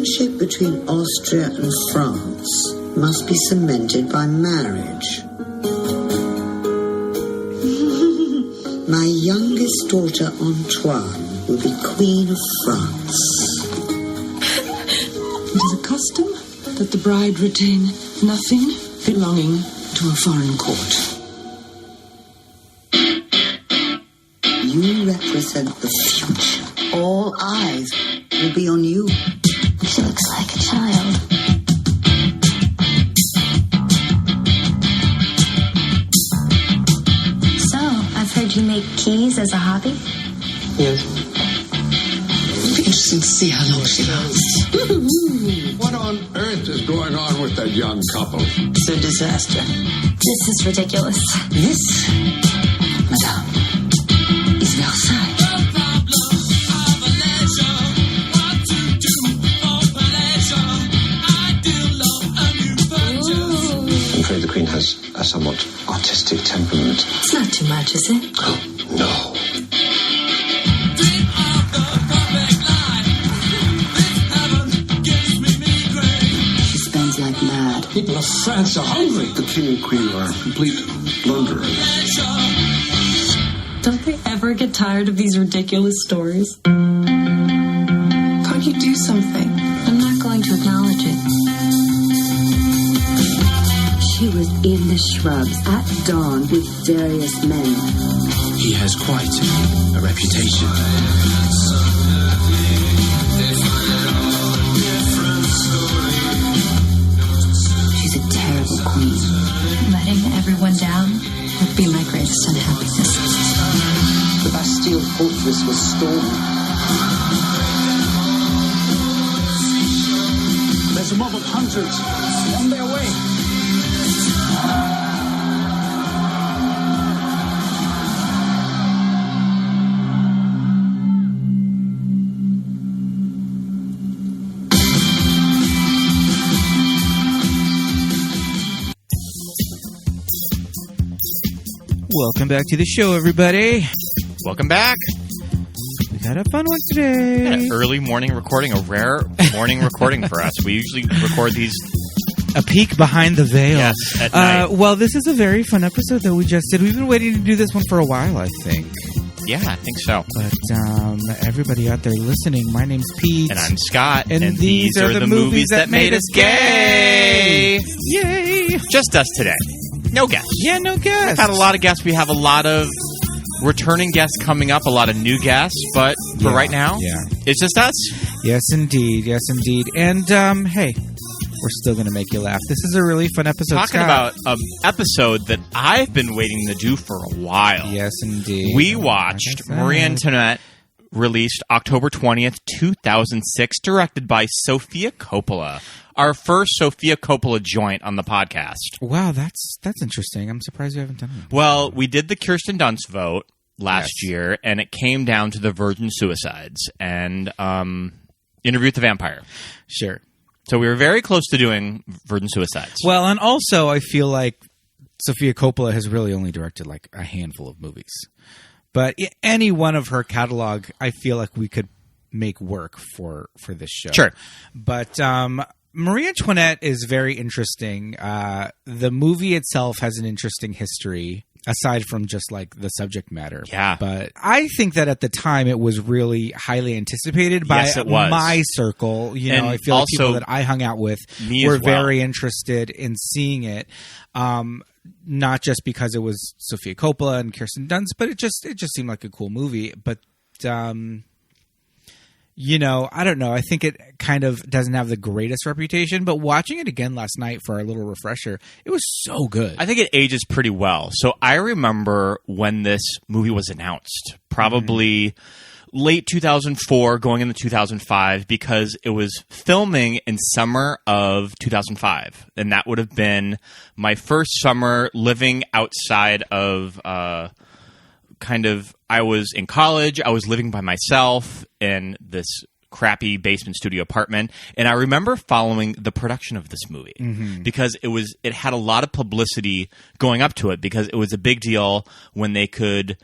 friendship between Austria and France must be cemented by marriage. My youngest daughter, Antoine, will be Queen of France. It is a custom that the bride retain nothing belonging to a foreign court. You represent the future. All eyes will be on you. She looks like a child. So, I've heard you make keys as a hobby? Yes. It'll be interesting to see how long she lasts. What on earth is going on with that young couple? It's a disaster. This is ridiculous. This, madame, is Versailles. I'm afraid the Queen has a somewhat artistic temperament. It's not too much, is it? Oh, no. She spends like mad. People of France are hungry. The King and Queen are complete blunderers. Don't they ever get tired of these ridiculous stories? Can't you do something? I'm not going to acknowledge it. She was in the shrubs at dawn with various men. He has quite a reputation. She's a terrible queen. Letting everyone down would be my greatest unhappiness. The Bastille fortress was stormed. There's a mob of hundreds on their way. Welcome back to the show, everybody. Welcome back. We got a fun one today. An early morning recording, a rare morning recording for us. We usually record these... A peek behind the veil. Yes, at night. Well, this is a very fun episode that we just did. We've been waiting to do this one for a while, I think. Yeah, I think so. But everybody out there listening, my name's Pete. And I'm Scott. And these are the movies that made us gay. Yay! Just us today. No guests. Yeah, no guests. We've had a lot of guests. We have a lot of returning guests coming up, a lot of new guests. But for right now, it's just us. Yes, indeed. Yes, indeed. And, hey, we're still going to make you laugh. This is a really fun episode, Talking about an episode that I've been waiting to do for a while. Yes, indeed. We watched Marie Antoinette, released October 20th, 2006, directed by Sofia Coppola. Our first Sofia Coppola joint on the podcast. Wow, that's interesting. I'm surprised you haven't done it. Well, we did the Kirsten Dunst vote last year, and it came down to the Virgin Suicides and Interview with the Vampire. Sure. So we were very close to doing Virgin Suicides. Well, and also I feel like Sofia Coppola has really only directed like a handful of movies. But any one of her catalog, I feel like we could make work for this show. Sure. But Marie Antoinette is very interesting. The movie itself has an interesting history, aside from just like the subject matter. Yeah. But I think that at the time it was really highly anticipated by my circle. You know, I feel like people that I hung out with were very interested in seeing it. Not just because it was Sofia Coppola and Kirsten Dunst, but it just seemed like a cool movie. But you know, I don't know. I think it kind of doesn't have the greatest reputation, but watching it again last night for our little refresher, it was so good. I think it ages pretty well. So I remember when this movie was announced, probably late 2004, going into 2005, because it was filming in summer of 2005. And that would have been my first summer living outside of I was in college. I was living by myself in this crappy basement studio apartment, and I remember following the production of this movie because it had a lot of publicity going up to it because it was a big deal when they could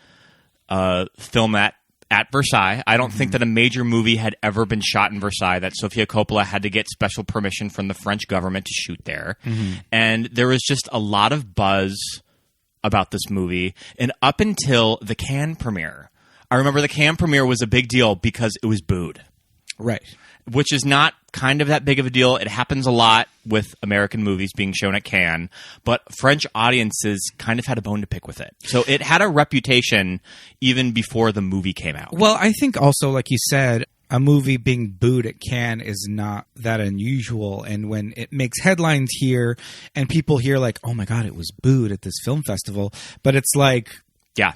film that at Versailles. I don't think that a major movie had ever been shot in Versailles, that Sofia Coppola had to get special permission from the French government to shoot there. And there was just a lot of buzz about this movie. And up until the Cannes premiere, I remember the Cannes premiere was a big deal because it was booed. Right. Which is not kind of that big of a deal. It happens a lot with American movies being shown at Cannes, but French audiences kind of had a bone to pick with it. So it had a reputation even before the movie came out. Well, I think also, like you said, a movie being booed at Cannes is not that unusual. And when it makes headlines here and people hear like, oh my God, it was booed at this film festival. But it's like... Yeah.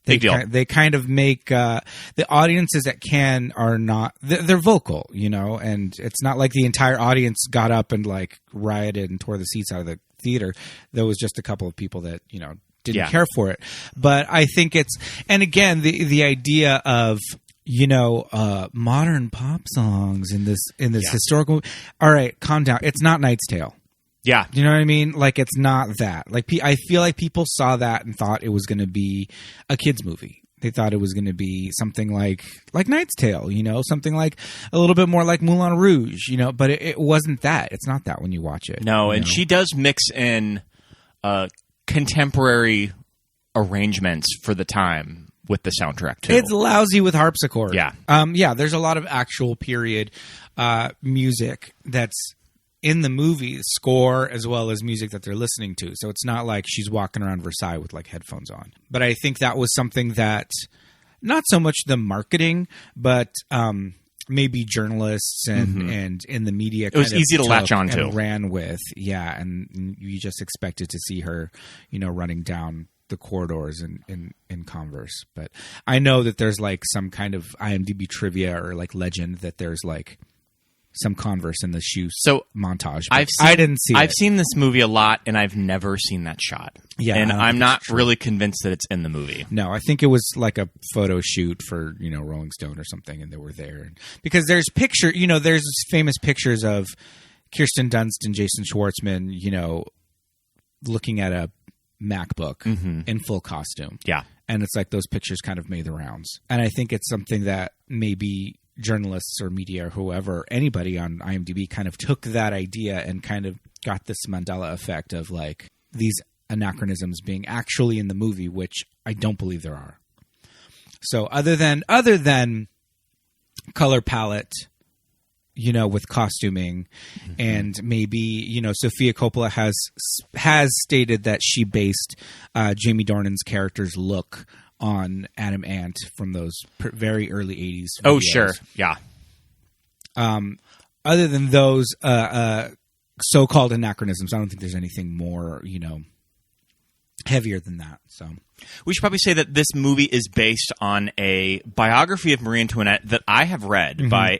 Big deal. They kind of make the audiences at Cannes are not they're vocal, you know, and it's not like the entire audience got up and like rioted and tore the seats out of the theater. There was just a couple of people that, you know, didn't care for it. But I think it's, and again, the idea of, you know, modern pop songs in this historical. All right, calm down. It's not Knight's Tale. Yeah. You know what I mean? Like, it's not that. Like, I feel like people saw that and thought it was going to be a kid's movie. They thought it was going to be something like Knight's Tale, you know, something like a little bit more like Moulin Rouge, you know, but it wasn't that. It's not that when you watch it. No, and she does mix in contemporary arrangements for the time with the soundtrack, too. It's lousy with harpsichord. Yeah. Yeah, there's a lot of actual period music that's in the movie score as well as music that they're listening to. So it's not like she's walking around Versailles with like headphones on. But I think that was something that not so much the marketing, but maybe journalists and in the media. It was easy to latch on to. Ran with. Yeah. And you just expected to see her, you know, running down the corridors in Converse. But I know that there's like some kind of IMDb trivia or like legend that there's like some Converse in the shoe montage. I didn't see it. I've seen this movie a lot, and I've never seen that shot. Yeah, and I'm not really convinced that it's in the movie. No, I think it was like a photo shoot for, you know, Rolling Stone or something, and they were there. Because there's there's famous pictures of Kirsten Dunst and Jason Schwartzman, you know, looking at a MacBook in full costume. Yeah. And it's like those pictures kind of made the rounds. And I think it's something that maybe journalists or media or whoever, anybody on IMDb kind of took that idea and kind of got this Mandela effect of like these anachronisms being actually in the movie, which I don't believe there are. So other than color palette, you know, with costuming and maybe, you know, Sofia Coppola has stated that she based Jamie Dornan's character's look on Adam Ant from those very early 80s videos. Oh, sure. Yeah. Other than those so-called anachronisms, I don't think there's anything more, you know, heavier than that. So we should probably say that this movie is based on a biography of Marie Antoinette that I have read by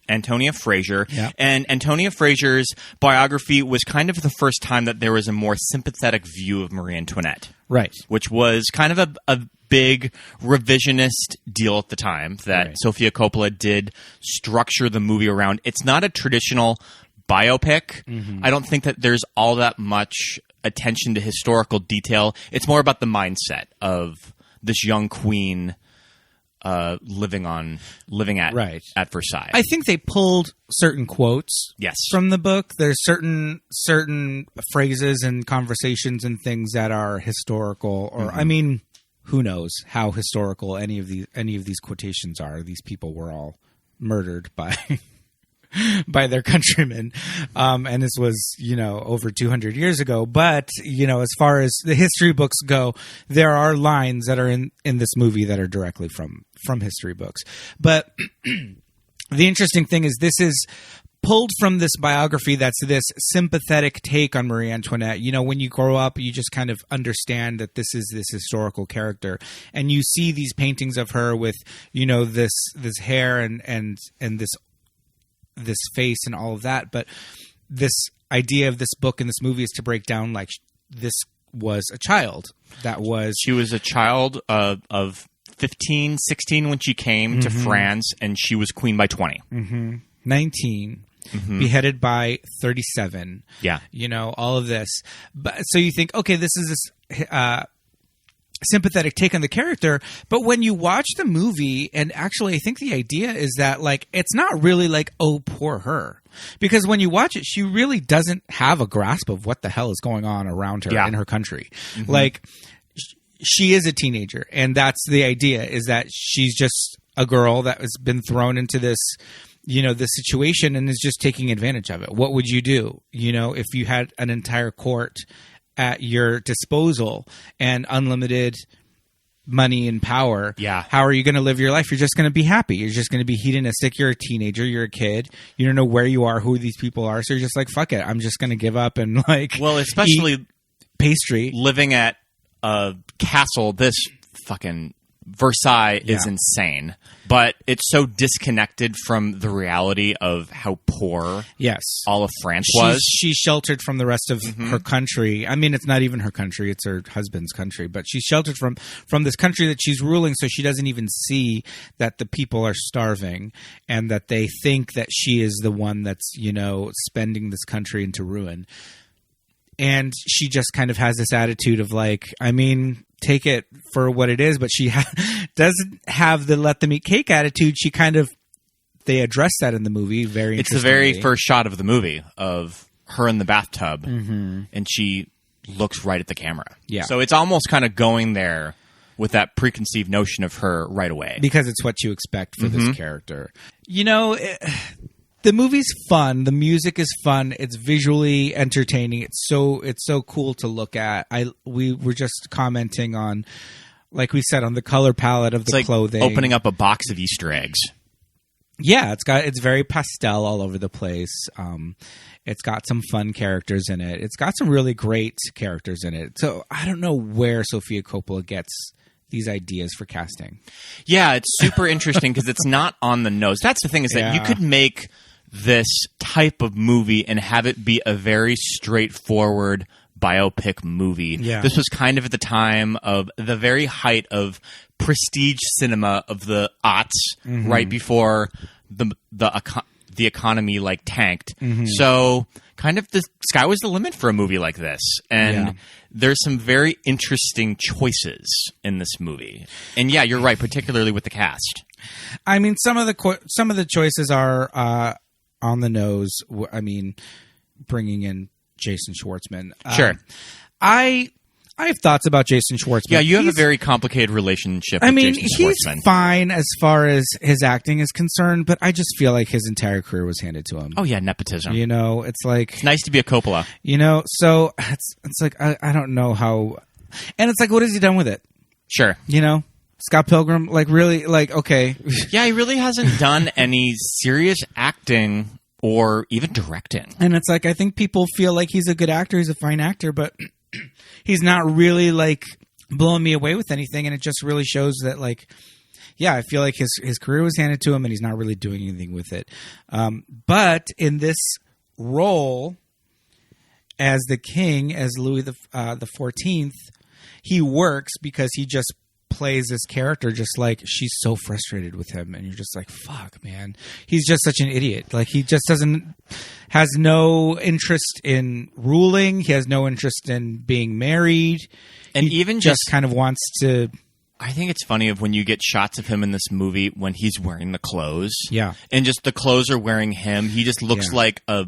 Antonia Fraser. Yeah. And Antonia Fraser's biography was kind of the first time that there was a more sympathetic view of Marie Antoinette. Right. Which was kind of a big revisionist deal at the time that Sofia Coppola did structure the movie around. It's not a traditional biopic. I don't think that there's all that much attention to historical detail. It's more about the mindset of this young queen living at Versailles. I think they pulled certain quotes from the book. There's certain phrases and conversations and things that are historical, or I mean, who knows how historical any of these quotations are. These people were all murdered by by their countrymen, and this was, you know, over 200 years ago. But, you know, as far as the history books go, there are lines that are in this movie that are directly from history books. But the interesting thing is this is pulled from this biography that's this sympathetic take on Marie Antoinette. You know, when you grow up, you just kind of understand that this is this historical character, and you see these paintings of her with, you know, this hair and this face and all of that. But this idea of this book and this movie is to break down, like, this was a child she was a child of 15, 16 when she came to France, and she was queen by 20. 19. Beheaded by 37. Yeah. You know, all of this. But so you think, okay, this is this sympathetic take on the character. But when you watch the movie, and actually I think the idea is that like it's not really like, oh, poor her, because when you watch it, she really doesn't have a grasp of what the hell is going on around her in her country. Like she is a teenager, and that's the idea, is that she's just a girl that has been thrown into this, you know, this situation and is just taking advantage of it. What would you do, you know, if you had an entire court at your disposal and unlimited money and power? Yeah. How are you going to live your life? You're just going to be happy. You're just going to be hedonistic. You're a teenager. You're a kid. You don't know where you are, who these people are. So you're just like, fuck it. I'm just going to give up and like, well, especially eat pastry. Living at a castle, this fucking Versailles is insane, but it's so disconnected from the reality of how poor all of France was. She's sheltered from the rest of her country. I mean, it's not even her country, it's her husband's country, but she's sheltered from this country that she's ruling, so she doesn't even see that the people are starving and that they think that she is the one that's, you know, spending this country into ruin. And she just kind of has this attitude of like, I mean, take it for what it is, but she doesn't have the let them eat cake attitude. She kind of, they address that in the movie very interestingly. It's the very first shot of the movie of her in the bathtub, and she looks right at the camera. Yeah. So it's almost kind of going there with that preconceived notion of her right away. Because it's what you expect for this character. You know, the movie's fun. The music is fun. It's visually entertaining. It's so cool to look at. We were just commenting on, like we said, on the color palette of the clothing. Opening up a box of Easter eggs. Yeah, it's very pastel all over the place. It's got some fun characters in it. It's got some really great characters in it. So I don't know where Sofia Coppola gets these ideas for casting. Yeah, it's super interesting because it's not on the nose. That's the thing, is that you could make this type of movie and have it be a very straightforward biopic movie. Yeah. This was kind of at the time of the very height of prestige cinema of the aughts, right before the economy like tanked. So kind of the sky was the limit for a movie like this. And there's some very interesting choices in this movie. And yeah, you're right, particularly with the cast. I mean, some of the choices are on the nose. I mean, bringing in Jason Schwartzman. Sure. I have thoughts about Jason Schwartzman. Yeah, you have a very complicated relationship with Jason Schwartzman. He's fine as far as his acting is concerned, but I just feel like his entire career was handed to him. Oh, yeah, nepotism. You know, it's like... It's nice to be a Coppola. You know, so it's like, I don't know how... And it's like, what has he done with it? Sure. You know? Scott Pilgrim, like, really, like, okay. Yeah, he really hasn't done any serious acting or even directing. And it's like, I think people feel like he's a good actor, he's a fine actor, but he's not really, like, blowing me away with anything, and it just really shows that, like, yeah, I feel like his career was handed to him, and he's not really doing anything with it. But in this role as the king, as Louis the 14th, he works because he just plays this character just like she's so frustrated with him, and you're just like, fuck, man, he's just such an idiot. Like, he just has no interest in ruling. He has no interest in being married, and he even just kind of wants to. I think it's funny of when you get shots of him in this movie when he's wearing the clothes, and just the clothes are wearing him. He just looks like a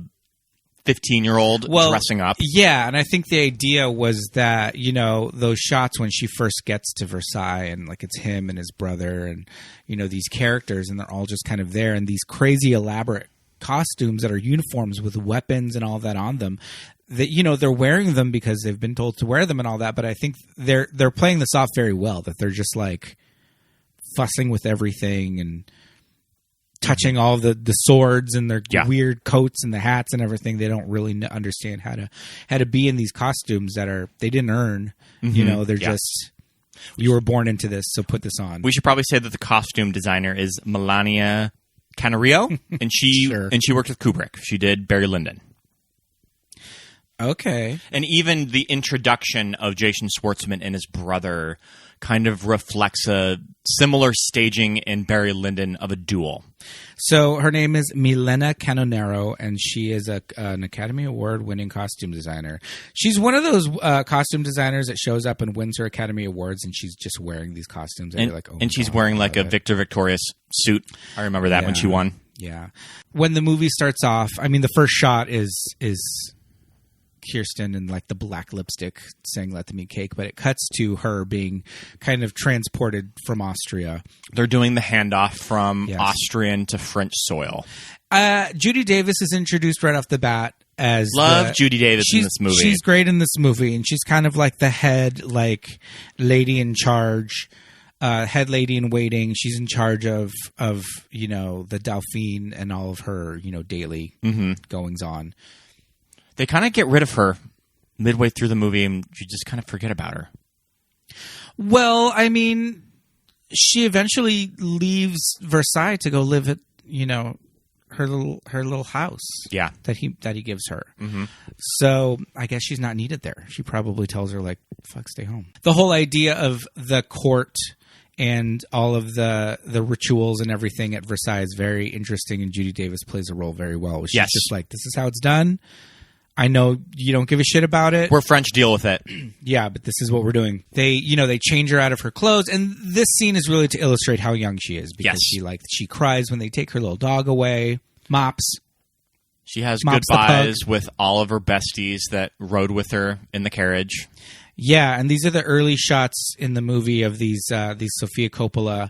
15-year-old dressing up. Yeah, and I think the idea was that, you know, those shots when she first gets to Versailles, and like it's him and his brother and, you know, these characters, and they're all just kind of there in these crazy elaborate costumes that are uniforms with weapons and all that on them, that, you know, they're wearing them because they've been told to wear them and all that, but I think they're playing this off very well, that they're just like fussing with everything and touching all the swords and their weird coats and the hats and everything. They don't really understand how to be in these costumes that they didn't earn. You know, they're just, you were born into this, so put this on. We should probably say that the costume designer is Melania Canario, and she worked with Kubrick. She did Barry Lyndon. Okay. And even the introduction of Jason Schwartzman and his brother kind of reflects a similar staging in Barry Lyndon of a duel. So her name is Milena Canonero, and she is an Academy Award-winning costume designer. She's one of those costume designers that shows up and wins her Academy Awards, and she's just wearing these costumes. And you're like, and she's wearing like a Victor Victorious suit. I remember that when she won. Yeah. When the movie starts off, I mean, the first shot is Kirsten in like the black lipstick saying "Let them eat cake," but it cuts to her being kind of transported from Austria. They're doing the handoff from Austrian to French soil. Judy Davis is introduced right off the bat as Judy Davis in this movie. She's great in this movie, and she's kind of like the head lady in charge. Head lady in waiting. She's in charge of the Dauphine and all of her daily goings on. They kind of get rid of her midway through the movie, and you just kind of forget about her. Well, I mean, she eventually leaves Versailles to go live at her little house. Yeah, that he gives her. Mm-hmm. So I guess she's not needed there. She probably tells her like, "Fuck, stay home." The whole idea of the court and all of the rituals and everything at Versailles is very interesting, and Judy Davis plays a role very well. She's just like, "This is how it's done. I know you don't give a shit about it. We're French, deal with it." Yeah, but this is what we're doing. They change her out of her clothes, and this scene is really to illustrate how young she is because she cries when they take her little dog away. Mops. She has goodbyes with all of her besties that rode with her in the carriage. Yeah, and these are the early shots in the movie of these Sofia Coppola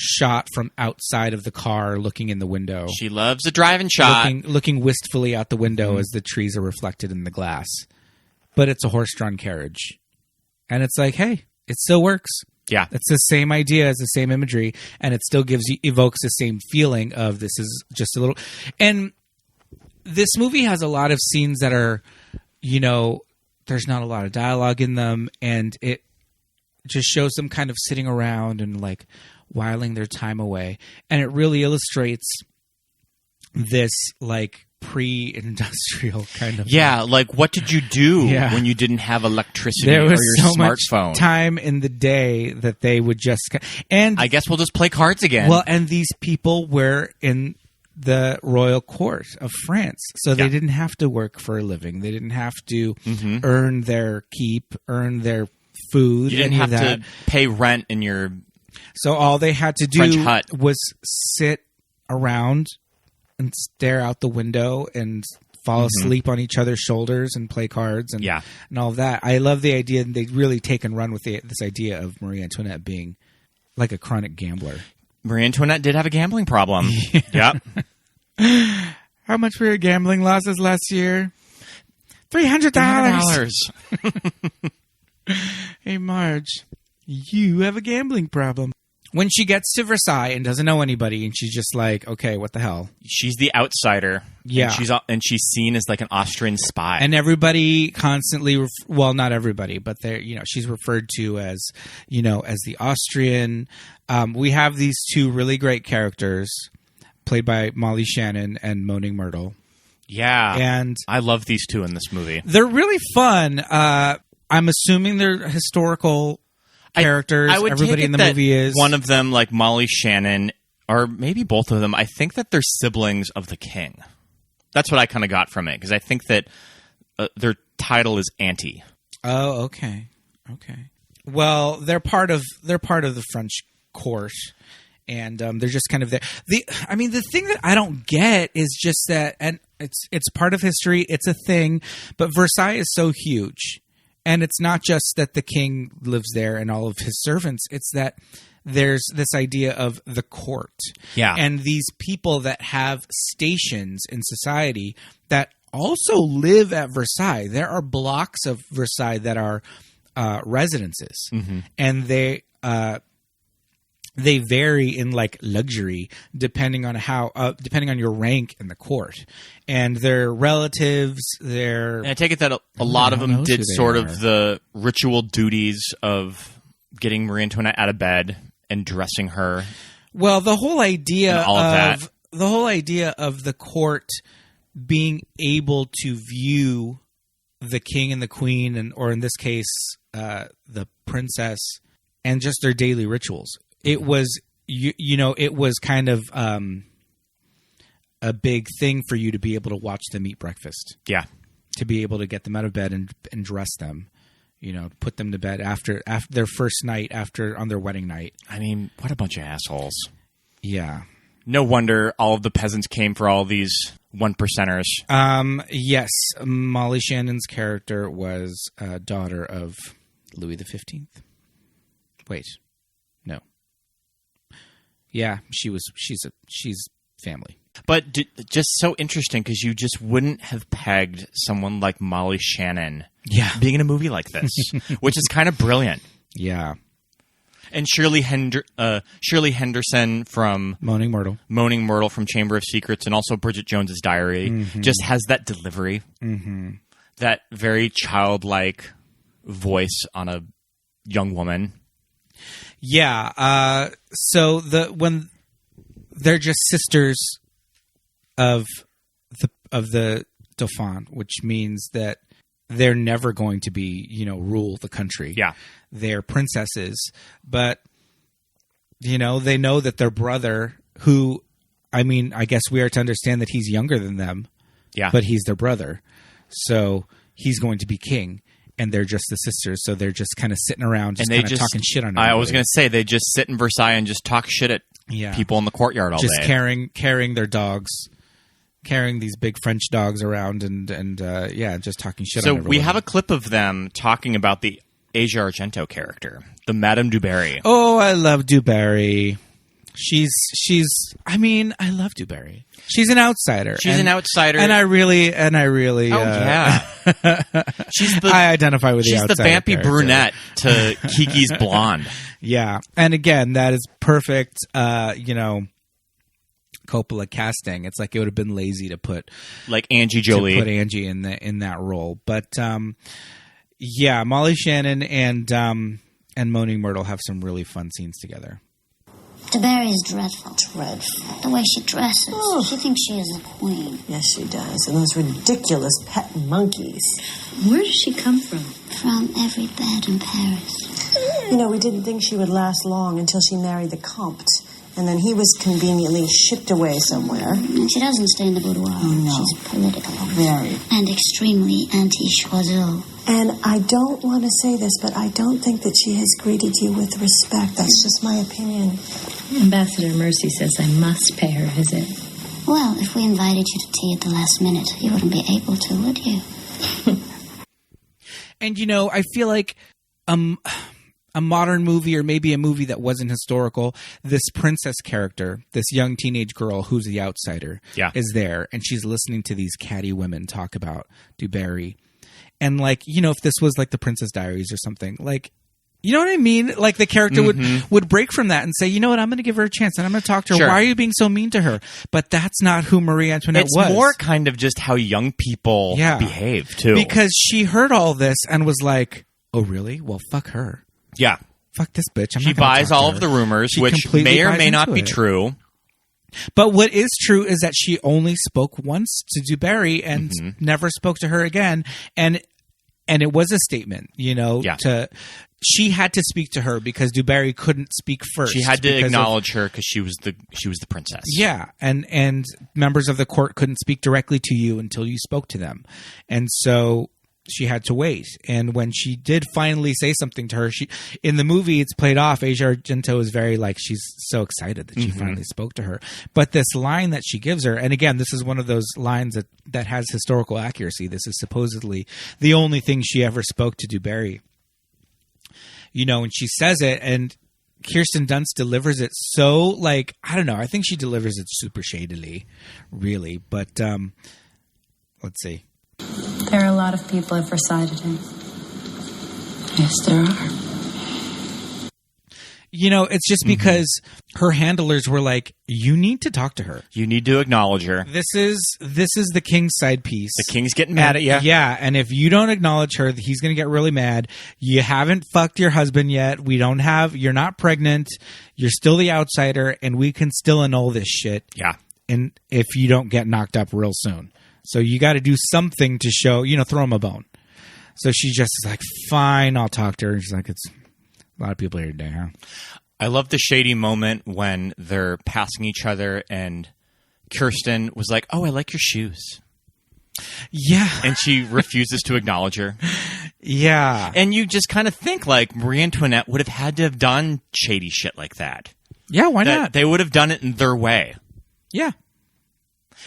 shot from outside of the car looking in the window. She loves a driving shot. Looking wistfully out the window as the trees are reflected in the glass. But it's a horse-drawn carriage. And it's like, hey, it still works. Yeah. It's the same idea as the same imagery, and it still evokes the same feeling of this is just a little... And this movie has a lot of scenes that are, there's not a lot of dialogue in them, and it just shows them kind of sitting around and like whiling their time away. And it really illustrates this like pre-industrial kind of... Yeah, like what did you do when you didn't have electricity or your so smartphone? Much time in the day that they would just... And I guess we'll just play cards again. Well, and these people were in the royal court of France, so they didn't have to work for a living. They didn't have to earn their keep, earn their food. You didn't have to pay rent in your... So all they had to do was sit around and stare out the window and fall asleep on each other's shoulders and play cards and all of that. I love the idea, and they really take and run with this idea of Marie Antoinette being like a chronic gambler. Marie Antoinette did have a gambling problem. Yep. How much were your gambling losses last year? $300. Hey, Marge, you have a gambling problem. When she gets to Versailles and doesn't know anybody, and she's just like, okay, what the hell? She's the outsider. Yeah. And she's seen as like an Austrian spy. And everybody constantly, well, not everybody, but she's referred to as, as the Austrian. We have these two really great characters played by Molly Shannon and Moaning Myrtle. Yeah. And I love these two in this movie. They're really fun. I'm assuming they're historical characters. I would everybody take in the movie is one of them, like Molly Shannon, or maybe both of them. I think that they're siblings of the king. That's what I kind of got from it, because I think that their title is Auntie. Oh, okay. Well, they're part of the French court, and they're just kind of there. The thing that I don't get is just that, and it's part of history. It's a thing, but Versailles is so huge. And it's not just that the king lives there and all of his servants. It's that there's this idea of the court. Yeah. And these people that have stations in society that also live at Versailles. There are blocks of Versailles that are residences. Mm-hmm. And they vary in like luxury depending on your rank in the court, and their relatives. And I take it that a lot of them did sort of the ritual duties of getting Marie Antoinette out of bed and dressing her. Well, the whole idea of the court being able to view the king and the queen, or in this case, the princess and just their daily rituals. It was, it was kind of a big thing for you to be able to watch them eat breakfast. Yeah. To be able to get them out of bed and dress them, put them to bed after their first night, on their wedding night. I mean, what a bunch of assholes. Yeah. No wonder all of the peasants came for all these 1%ers. Yes. Molly Shannon's character was a daughter of Louis XV. Wait. No. Yeah, she's family. But just so interesting because you just wouldn't have pegged someone like Molly Shannon being in a movie like this, which is kind of brilliant. Yeah. And Shirley Henderson from Moaning Myrtle from Chamber of Secrets, and also Bridget Jones's Diary, just has that delivery, that very childlike voice on a young woman. Yeah. So when they're just sisters of the Dauphin, which means that they're never going to be, rule the country. Yeah. They're princesses, but, they know that their brother, who, I guess we are to understand that he's younger than them, but he's their brother. So he's going to be king, and they're just the sisters. So they're just kind of sitting around just kind of talking shit on everybody. I was going to say, they just sit in Versailles and just talk shit at people in the courtyard all day. Just carrying their dogs. Carrying these big French dogs around and just talking shit on everyone. So we have a clip of them talking about the Asia Argento character, the Madame du Barry. Oh, I love du Barry. I love du Barry. She's an outsider. She's an outsider. And I really yeah. I identify with the outsider. She's the vampy character. Brunette to Kiki's blonde. Yeah. And again, that is perfect, Coppola casting. It's like it would have been lazy to put like Angie Jolie, to put Angie in that role. But Molly Shannon and Moaning Myrtle have some really fun scenes together. Du Barry's dreadful. Dreadful. The way she dresses. Oh. She thinks she is the queen. Yes, she does. And those ridiculous pet monkeys. Where does she come from? From every bed in Paris. We didn't think she would last long until she married the Comte. And then he was conveniently shipped away somewhere. She doesn't stay in the boudoir. Oh, no. She's political. Very. And extremely anti-Choiseul. And I don't want to say this, but I don't think that she has greeted you with respect. That's just my opinion. Ambassador Mercy says I must pay her a visit. Well, if we invited you to tea at the last minute, you wouldn't be able to, would you? And, I feel like a modern movie, or maybe a movie that wasn't historical, this princess character, this young teenage girl who's the outsider, is there, and she's listening to these catty women talk about du Barry. And if this was like the Princess Diaries or something, you know what I mean? Like the character would break from that and say, you know what, I'm going to give her a chance and I'm going to talk to her. Sure. Why are you being so mean to her? But that's not who Marie Antoinette was. It's more kind of just how young people behave too. Because she heard all this and was like, oh really? Well, fuck her. Yeah. Fuck this bitch. She buys all of the rumors, which may or may not be true. But what is true is that she only spoke once to du Barry and never spoke to her again. And it was a statement, she had to speak to her because du Barry couldn't speak first. She had to acknowledge her because she was the princess. Yeah, and members of the court couldn't speak directly to you until you spoke to them. And so she had to wait. And when she did finally say something to her, in the movie it's played off. Asia Argento is very she's so excited that she finally spoke to her. But this line that she gives her, and again, this is one of those lines that has historical accuracy. This is supposedly the only thing she ever spoke to du Barry. And she says it, and Kirsten Dunst delivers it so I don't know. I think she delivers it super shadily, really. But let's see. There are a lot of people at Versailles today. Yes, there are. It's just because her handlers were like, you need to talk to her. You need to acknowledge her. This is the king's side piece. The king's getting mad at you. Yeah, and if you don't acknowledge her, he's going to get really mad. You haven't fucked your husband yet. You're not pregnant. You're still the outsider, and we can still annul this shit. Yeah. And if you don't get knocked up real soon. So you got to do something to show, throw him a bone. So she just is like, fine, I'll talk to her. And she's like, it's A lot of people here today, huh? I love the shady moment when they're passing each other and Kirsten was like, "Oh, I like your shoes." Yeah. And she refuses to acknowledge her. Yeah. And you just kind of think like Marie Antoinette would have had to have done shady shit like that. Yeah, why not? They would have done it in their way. Yeah.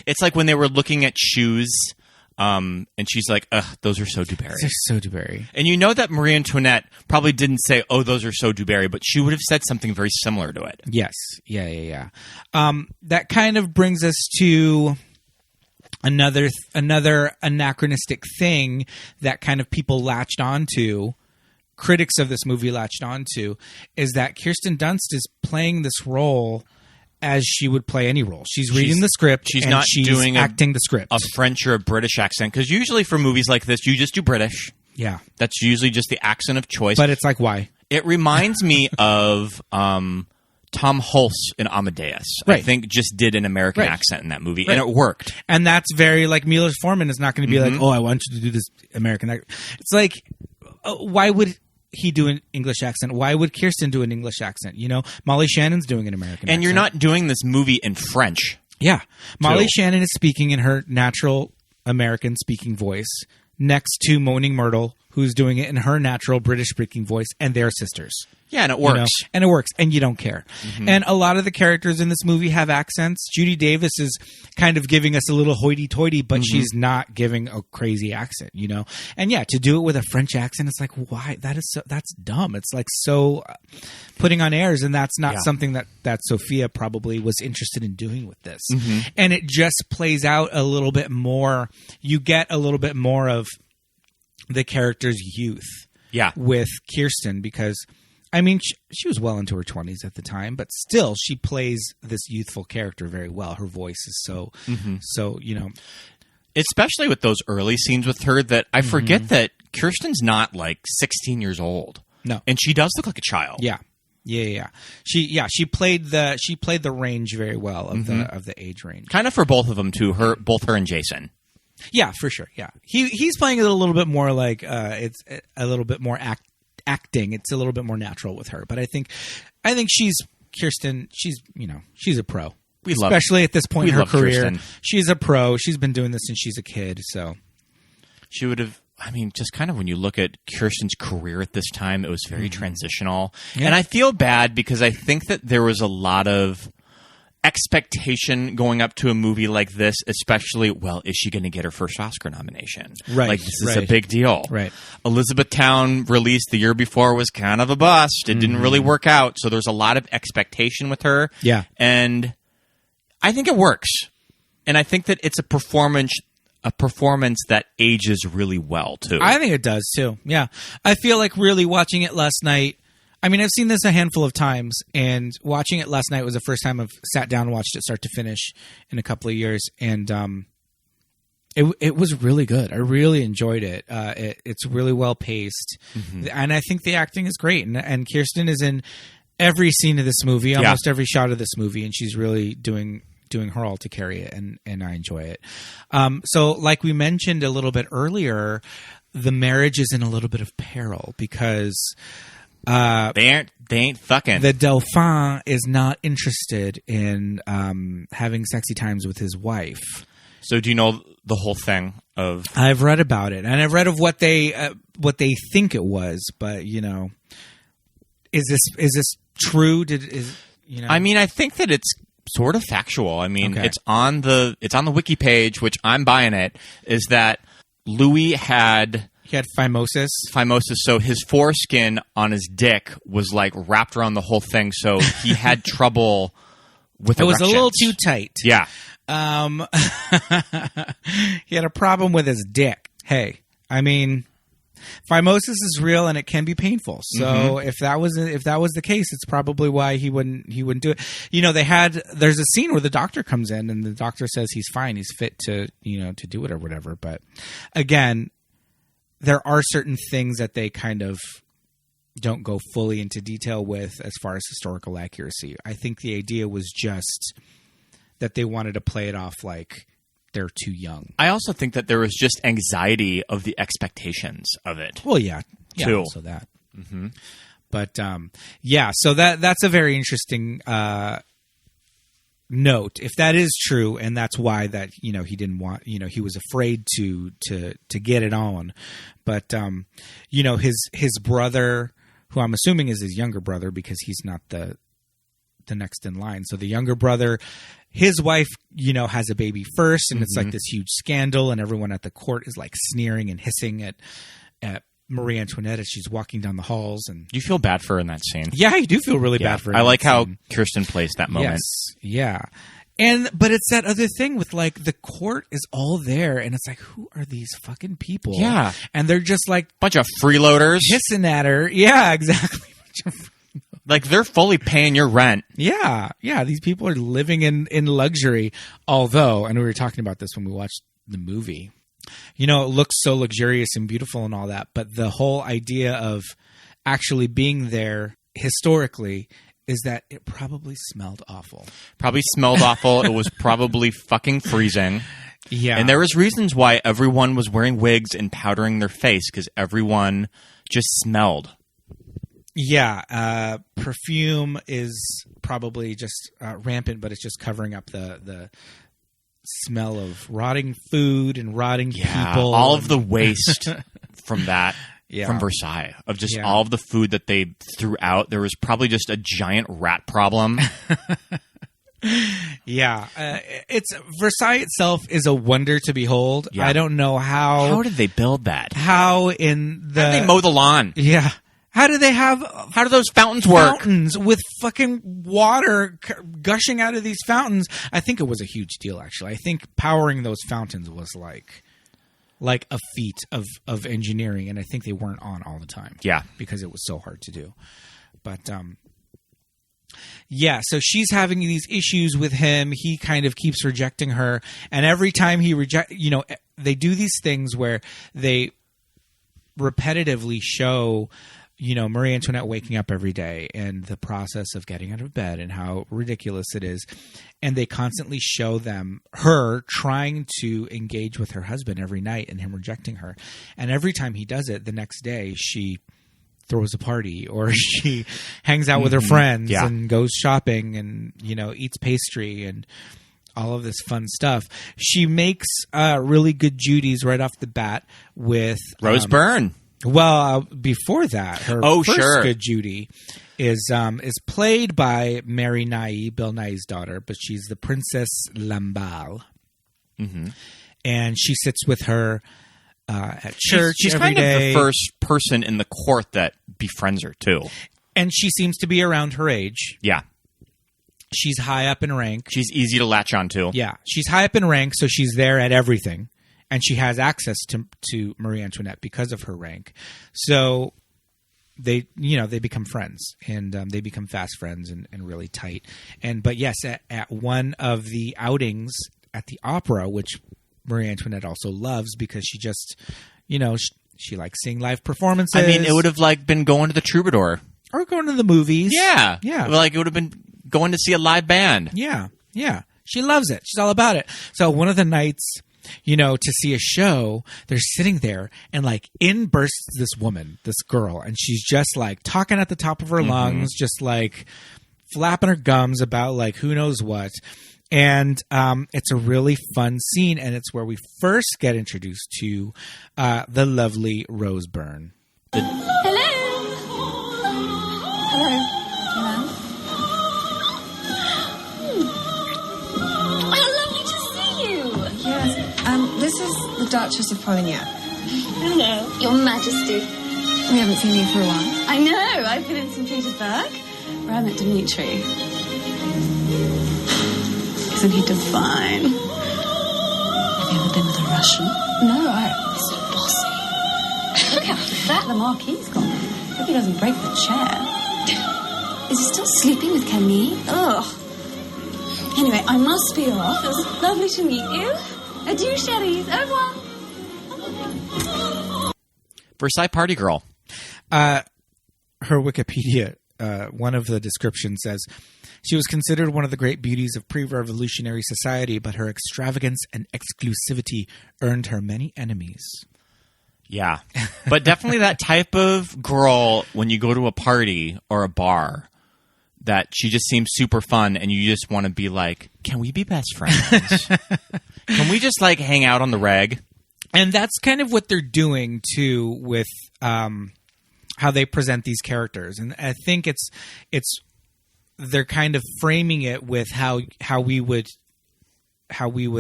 It's like when they were looking at shoes, and she's like, "Ugh, those are so Dubarry." They're so Dubarry. And you know that Marie Antoinette probably didn't say, "Oh, those are so Dubarry," but she would have said something very similar to it. Yes. Yeah. That kind of brings us to another anachronistic thing that kind of people latched onto, critics of this movie latched onto, is that Kirsten Dunst is playing this role as she would play any role. She's reading the script. She's not doing acting the script, a French or a British accent, because usually for movies like this, you just do British. Yeah, that's usually just the accent of choice. But it's like, why? It reminds me of Tom Hulse in Amadeus. Right. I think just did an American accent in that movie, and it worked. And that's very like Milos Forman is not going to be like, "Oh, I want you to do this American accent." It's like, why would he do an English accent? Why would Kirsten do an English accent? You know, Molly Shannon's doing an American accent. And you're not doing this movie in French. Yeah. Molly Shannon is speaking in her natural American speaking voice next to Moaning Myrtle, who's doing it in her natural British speaking voice, and they're sisters. Yeah, and it works. You know? And it works, and you don't care. Mm-hmm. And a lot of the characters in this movie have accents. Judy Davis is kind of giving us a little hoity-toity, but she's not giving a crazy accent, you know? And yeah, to do it with a French accent, it's like, why? That's dumb. It's like so putting on airs, and that's not something that Sofia probably was interested in doing with this. Mm-hmm. And it just plays out a little bit more. You get a little bit more of the character's youth with Kirsten, because I mean, she was well into her 20s at the time, but still, she plays this youthful character very well. Her voice is so, you know. Especially with those early scenes with her, that I forget that Kirsten's not like 16 years old. No. And she does look like a child. Yeah. She played the range very well of the age range. Kind of for both of them too. Both her and Jason. Yeah, for sure. Yeah. He's playing it a little bit more like it's a little bit more acting. It's a little bit more natural with her, but I think she's Kirsten. She's a pro. Especially at this point in her career. Kirsten. She's a pro. She's been doing this since she's a kid. So she would have. I mean, just kind of when you look at Kirsten's career at this time, it was very transitional, and I feel bad because I think that there was a lot of expectation going up to a movie like this, especially, well, is she going to get her first Oscar nomination? Right. Like, this is a big deal. Right. Elizabethtown, released the year before, was kind of a bust. It didn't really work out. So there's a lot of expectation with her. Yeah. And I think it works. And I think that it's a performance that ages really well, too. I think it does, too. Yeah. I feel like really watching it last night, I mean, I've seen this a handful of times, and watching it last night was the first time I've sat down and watched it start to finish in a couple of years, and it was really good. I really enjoyed it. It's really well paced, and I think the acting is great. And Kirsten is in every scene of this movie, almost every shot of this movie, and she's really doing her all to carry it, and I enjoy it. So, like we mentioned a little bit earlier, the marriage is in a little bit of peril because they ain't fucking. The Dauphin is not interested in having sexy times with his wife. So do you know the whole thing of? I've read about it, and I've read of what they think it was, but you know, is this true? I mean, I think that it's sort of factual. I mean, it's on the wiki page, which I'm buying it. Is that Louis had phimosis. So his foreskin on his dick was like wrapped around the whole thing. So he had trouble with erections. It was a little too tight. Yeah. He had a problem with his dick. Hey, I mean, phimosis is real and it can be painful. So if that was the case, it's probably why he wouldn't do it. You know, there's a scene where the doctor comes in and the doctor says he's fine, he's fit to do it or whatever. But again, there are certain things that they kind of don't go fully into detail with as far as historical accuracy. I think the idea was just that they wanted to play it off like they're too young. I also think that there was just anxiety of the expectations of it. Well, yeah, too. Also that. But so that's a very interesting note, if that is true, and that's why that he didn't want, he was afraid to get it on. But his brother, who I'm assuming is his younger brother because he's not the next in line. So the younger brother, his wife, has a baby first, and it's like this huge scandal, and everyone at the court is like sneering and hissing at Marie Antoinette as she's walking down the halls. And you feel bad for her in that scene. Yeah, you do feel really bad for her. I like how Kirsten plays that moment. Yes, yeah. But it's that other thing with like the court is all there, and it's like, who are these fucking people? Yeah. And they're just like bunch of freeloaders hissing at her. Yeah, exactly. Like they're fully paying your rent. Yeah. These people are living in luxury. Although, and we were talking about this when we watched the movie, it looks so luxurious and beautiful and all that, but the whole idea of actually being there historically is that it probably smelled awful. It was probably fucking freezing. Yeah. And there was reasons why everyone was wearing wigs and powdering their face, because everyone just smelled. Yeah. Perfume is probably just rampant, but it's just covering up the smell of rotting food and rotting people. All of the waste from that. Yeah. From Versailles, of just all of the food that they threw out. There was probably just a giant rat problem. It's Versailles itself is a wonder to behold. Yeah. I don't know how did they build that? How did they mow the lawn? Yeah. How do those fountains work? Fountains with fucking water gushing out of these fountains. I think it was a huge deal, actually. I think powering those fountains was like a feat of engineering, and I think they weren't on all the time. Yeah. Because it was so hard to do. But, so she's having these issues with him. He kind of keeps rejecting her. And every time he they do these things where they repetitively show, Marie Antoinette waking up every day and the process of getting out of bed and how ridiculous it is. And they constantly show her trying to engage with her husband every night and him rejecting her. And every time he does it, the next day she throws a party or she hangs out with her friends and goes shopping and, eats pastry and all of this fun stuff. She makes really good Judies right off the bat with Rose Byrne. Well, before that, her first good Judy is played by Mary Nye, Bill Nye's daughter, but she's the Princess Lamballe. Mm-hmm. And she sits with her at church She's every kind day. of the first person in the court that befriends her, too. And she seems to be around her age. Yeah. She's high up in rank. She's easy to latch on to. Yeah. She's high up in rank, so she's there at everything. And she has access to Marie Antoinette because of her rank. So they become friends, and they become fast friends and really tight. But yes, at one of the outings at the opera, which Marie Antoinette also loves because she just, she likes seeing live performances. I mean, it would have been going to the Troubadour. Or going to the movies. Yeah. Yeah. It would have been going to see a live band. Yeah. Yeah. She loves it. She's all about it. So one of the nights, to see a show, they're sitting there and in bursts this woman, this girl, and she's just talking at the top of her lungs, just flapping her gums about who knows what. And it's a really fun scene, and it's where we first get introduced to the lovely Rose Byrne. Hello. This is the Duchess of Polignac. Hello. Your Majesty. We haven't seen you for a while. I know. I've been in St. Petersburg, where I met Dmitri. Isn't he divine? Have you ever been with a Russian? No, He's so bossy. Look how fat the Marquis's gone. Hope he doesn't break the chair. Is he still sleeping with Camille? Ugh. Anyway, I must be off. It was lovely to meet you. Adieu, chérie. Au revoir. Versailles party girl. Her Wikipedia, one of the descriptions says, she was considered one of the great beauties of pre-revolutionary society, but her extravagance and exclusivity earned her many enemies. Yeah. But definitely that type of girl when you go to a party or a bar that she just seems super fun and you just want to be like, can we be best friends? Can we just like hang out on the reg? And that's kind of what they're doing too with how they present these characters. And I think they're kind of framing it with how we would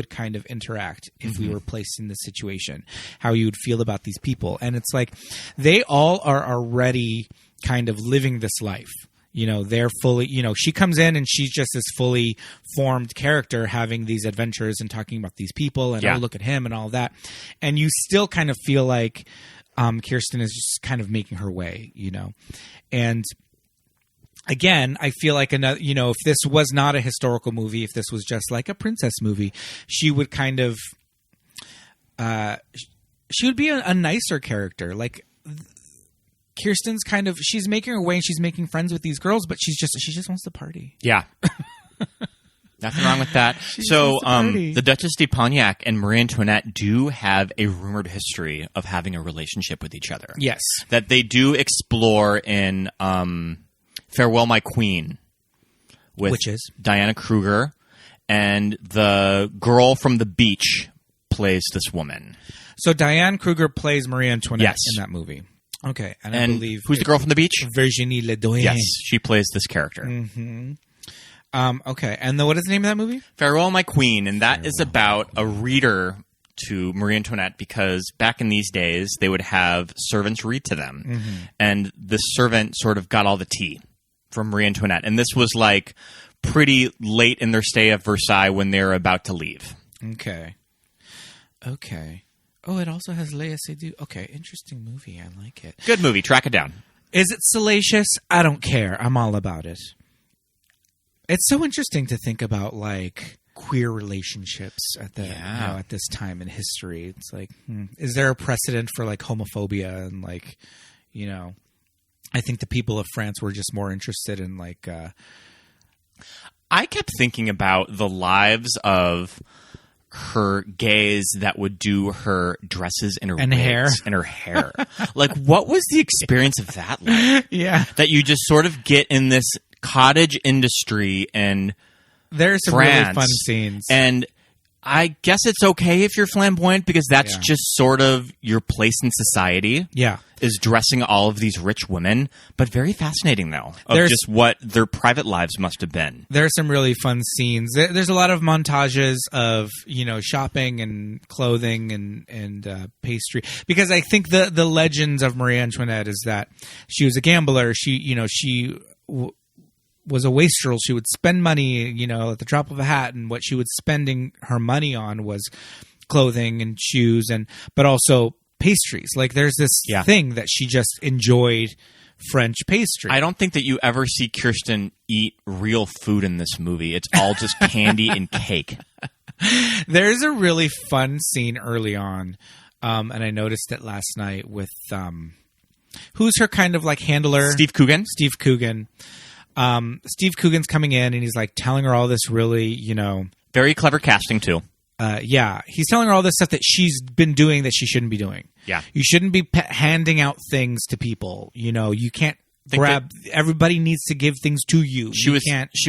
kind of interact if we were placed in this situation, how you would feel about these people. And it's like they all are already kind of living this life. You know, they're fully, you know, she comes in and she's just this fully formed character having these adventures and talking about these people and oh, look at him and all that. And you still kind of feel like Kirsten is just kind of making her way, you know. And again, I feel like another, you know, if this was not a historical movie, if this was just like a princess movie, she would kind of, she would be a nicer character. Like Kirsten's kind of, she's making her way and she's making friends with these girls, but she just wants to party. Yeah. Nothing wrong with that. So the Duchess de Polignac and Marie Antoinette do have a rumored history of having a relationship with each other. Yes. That they do explore in Farewell, My Queen, which is Diana Kruger, and the girl from the beach plays this woman. So Diane Kruger plays Marie Antoinette in that movie. Okay, and I believe who's the girl from the beach? Virginie Ledoyen. Yes, she plays this character. Mm-hmm. Okay, and what is the name of that movie? Farewell, My Queen, and that is about a reader to Marie Antoinette because back in these days they would have servants read to them, and this servant sort of got all the tea from Marie Antoinette, and this was like pretty late in their stay at Versailles when they were about to leave. Okay. Oh, it also has Léa Seydoux. Okay, interesting movie. I like it. Good movie. Track it down. Is it salacious? I don't care. I'm all about it. It's so interesting to think about like queer relationships at the at this time in history. It's like, is there a precedent for like homophobia and like, you know, I think the people of France were just more interested in like. I kept thinking about the lives of her gays that would do her dresses and her wigs and her hair. Like, what was the experience of that like? Yeah. That you just sort of get in this cottage industry and there's some France, really fun scenes. And I guess it's okay if you're flamboyant because that's just sort of your place in society. Yeah. Is dressing all of these rich women, but very fascinating though of just what their private lives must have been. There are some really fun scenes. There's a lot of montages of, you know, shopping and clothing and pastry, because I think the legends of Marie Antoinette is that she was a gambler. She was a wastrel. She would spend money, you know, at the drop of a hat, and what she was spending her money on was clothing and shoes, but also pastries. Like there's this thing that she just enjoyed French pastry. I don't think that you ever see Kirsten eat real food in this movie. It's all just candy and cake. There's a really fun scene early on, and I noticed it last night with who's her kind of like handler? Steve Coogan. Steve Coogan's coming in and he's like telling her all this really, you know, very clever casting too. He's telling her all this stuff that she's been doing that she shouldn't be doing. Yeah. You shouldn't be handing out things to people. You know, you can't everybody needs to give things to you. She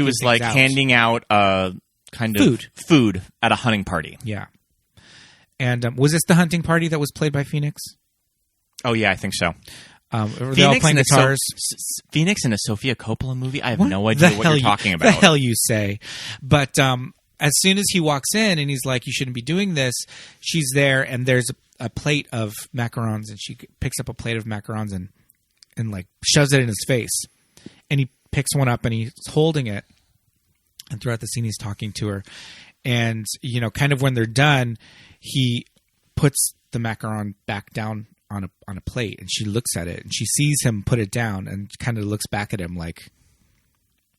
was like handing out kind of food at a hunting party. Yeah. And was this the hunting party that was played by Phoenix? Oh yeah, I think so. They all playing guitars. Phoenix in a Sofia Coppola movie? I have no idea what you're talking about. The hell you say. But as soon as he walks in and he's like, you shouldn't be doing this, she's there and there's a plate of macarons and she picks up a plate of macarons and like shoves it in his face. And he picks one up and he's holding it. And throughout the scene, he's talking to her. And, you know, kind of when they're done, he puts the macaron back down on a plate and she looks at it and she sees him put it down and kind of looks back at him like,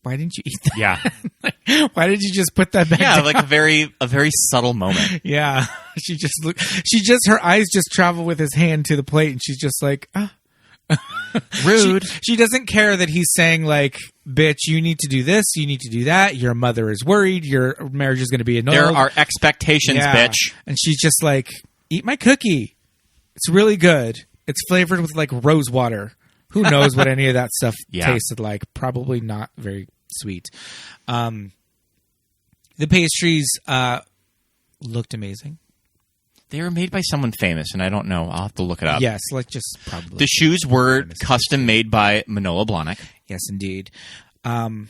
why didn't you eat that? Yeah. Like, why did you just put that back down? Yeah, like a very subtle moment. Yeah. Her eyes just travel with his hand to the plate and she's just like, rude. She doesn't care that he's saying like, bitch, you need to do this, you need to do that, your mother is worried, your marriage is going to be annulled. There are expectations, bitch. And she's just like, eat my cookie. It's really good. It's flavored with like rose water. Who knows what any of that stuff tasted like? Probably not very sweet. The pastries looked amazing. They were made by someone famous, and I don't know. I'll have to look it up. Yes, like just probably. The shoes were custom made by Manolo Blahnik. Yes, indeed. And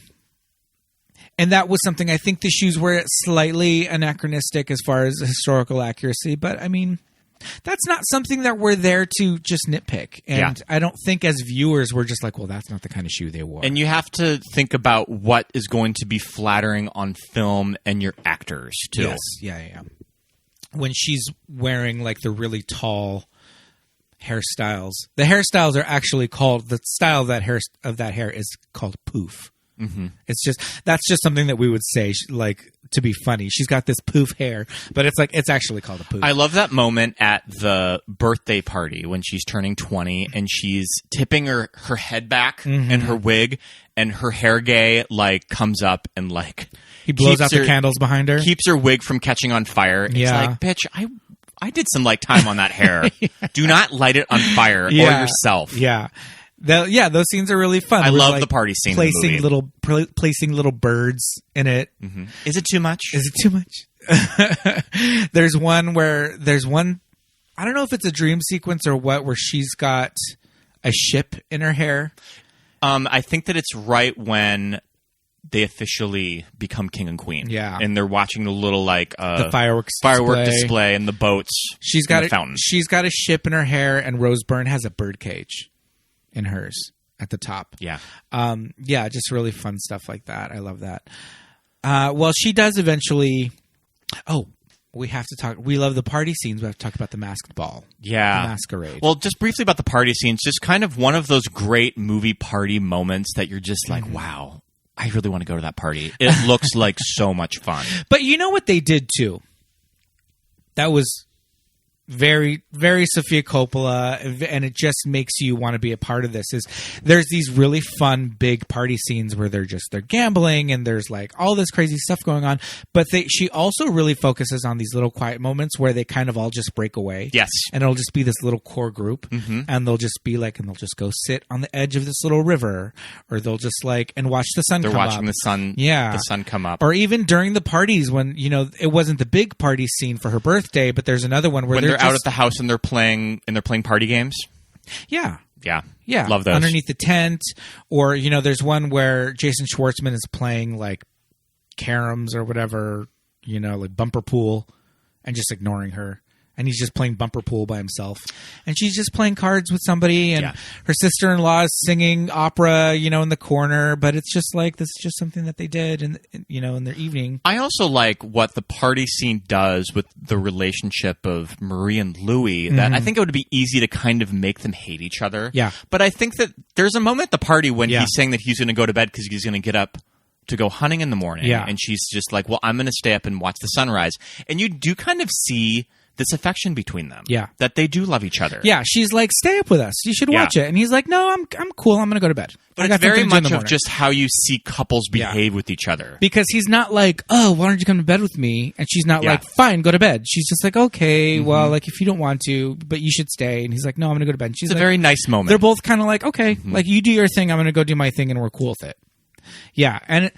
that was something, I think the shoes were slightly anachronistic as far as historical accuracy, but I mean, that's not something that we're there to just nitpick. And I don't think as viewers we're just like, well, that's not the kind of shoe they wore. And you have to think about what is going to be flattering on film and your actors, too. Yes, yeah. When she's wearing like the really tall hairstyles, the hairstyles are actually called, the style of that hair is called poof. Mm-hmm. That's just something that we would say like to be funny. She's got this poof hair, but it's actually called a poof. I love that moment at the birthday party when she's turning 20 and she's tipping her head back in her wig, and her hair gay like comes up and like he blows out the candles behind her, keeps her wig from catching on fire. It's like, bitch, I did some like time on that hair. Do not light it on fire or yourself. Yeah. Those scenes are really fun. I love the party scene. Placing little birds in it. Mm-hmm. Is it too much? There's one, I don't know if it's a dream sequence or what, where she's got a ship in her hair. I think that it's right when they officially become king and queen. Yeah. And they're watching the little like the firework display and the boats. She's got the fountain. She's got a ship in her hair, and Rose Byrne has a birdcage in hers at the top. Yeah. Just really fun stuff like that. I love that. Well, she does eventually. Oh, we have to talk. We love the party scenes. We have to talk about the masked ball. Yeah. The masquerade. Well, just briefly about the party scenes, just kind of one of those great movie party moments that you're just like, wow, I really want to go to that party. It looks like so much fun. But you know what they did too? That was very, very Sofia Coppola, and it just makes you want to be a part of this. Is there's these really fun big party scenes where they're gambling and there's like all this crazy stuff going on, but she also really focuses on these little quiet moments where they kind of all just break away. Yes. And it'll just be this little core group, and they'll just be like, and they'll just go sit on the edge of this little river, or they'll just like and watch the sun come up. They're watching the sun come up. Or even during the parties when, it wasn't the big party scene for her birthday, but there's another one where they're out at the house and they're playing party games. Yeah. Love those. Underneath the tent, or there's one where Jason Schwartzman is playing like caroms or whatever, like bumper pool, and just ignoring her. And he's just playing bumper pool by himself, and she's just playing cards with somebody, and her sister-in-law is singing opera, in the corner. But it's just like, this is just something that they did in their evening. I also like what the party scene does with the relationship of Marie and Louis, that I think it would be easy to kind of make them hate each other. Yeah. But I think that there's a moment at the party when he's saying that he's going to go to bed because he's going to get up to go hunting in the morning. Yeah. And she's just like, well, I'm going to stay up and watch the sunrise. And you do kind of see this affection between them. Yeah. That they do love each other. Yeah. She's like, stay up with us. You should watch it. And he's like, no, I'm cool. I'm going to go to bed. But it's very much of just how you see couples behave with each other. Because he's not like, oh, why don't you come to bed with me? And she's not like, fine, go to bed. She's just like, okay, well, like if you don't want to, but you should stay. And he's like, no, I'm going to go to bed. And she's it's like, a very nice moment. They're both kind of like, okay, like you do your thing. I'm going to go do my thing, and we're cool with it. Yeah. And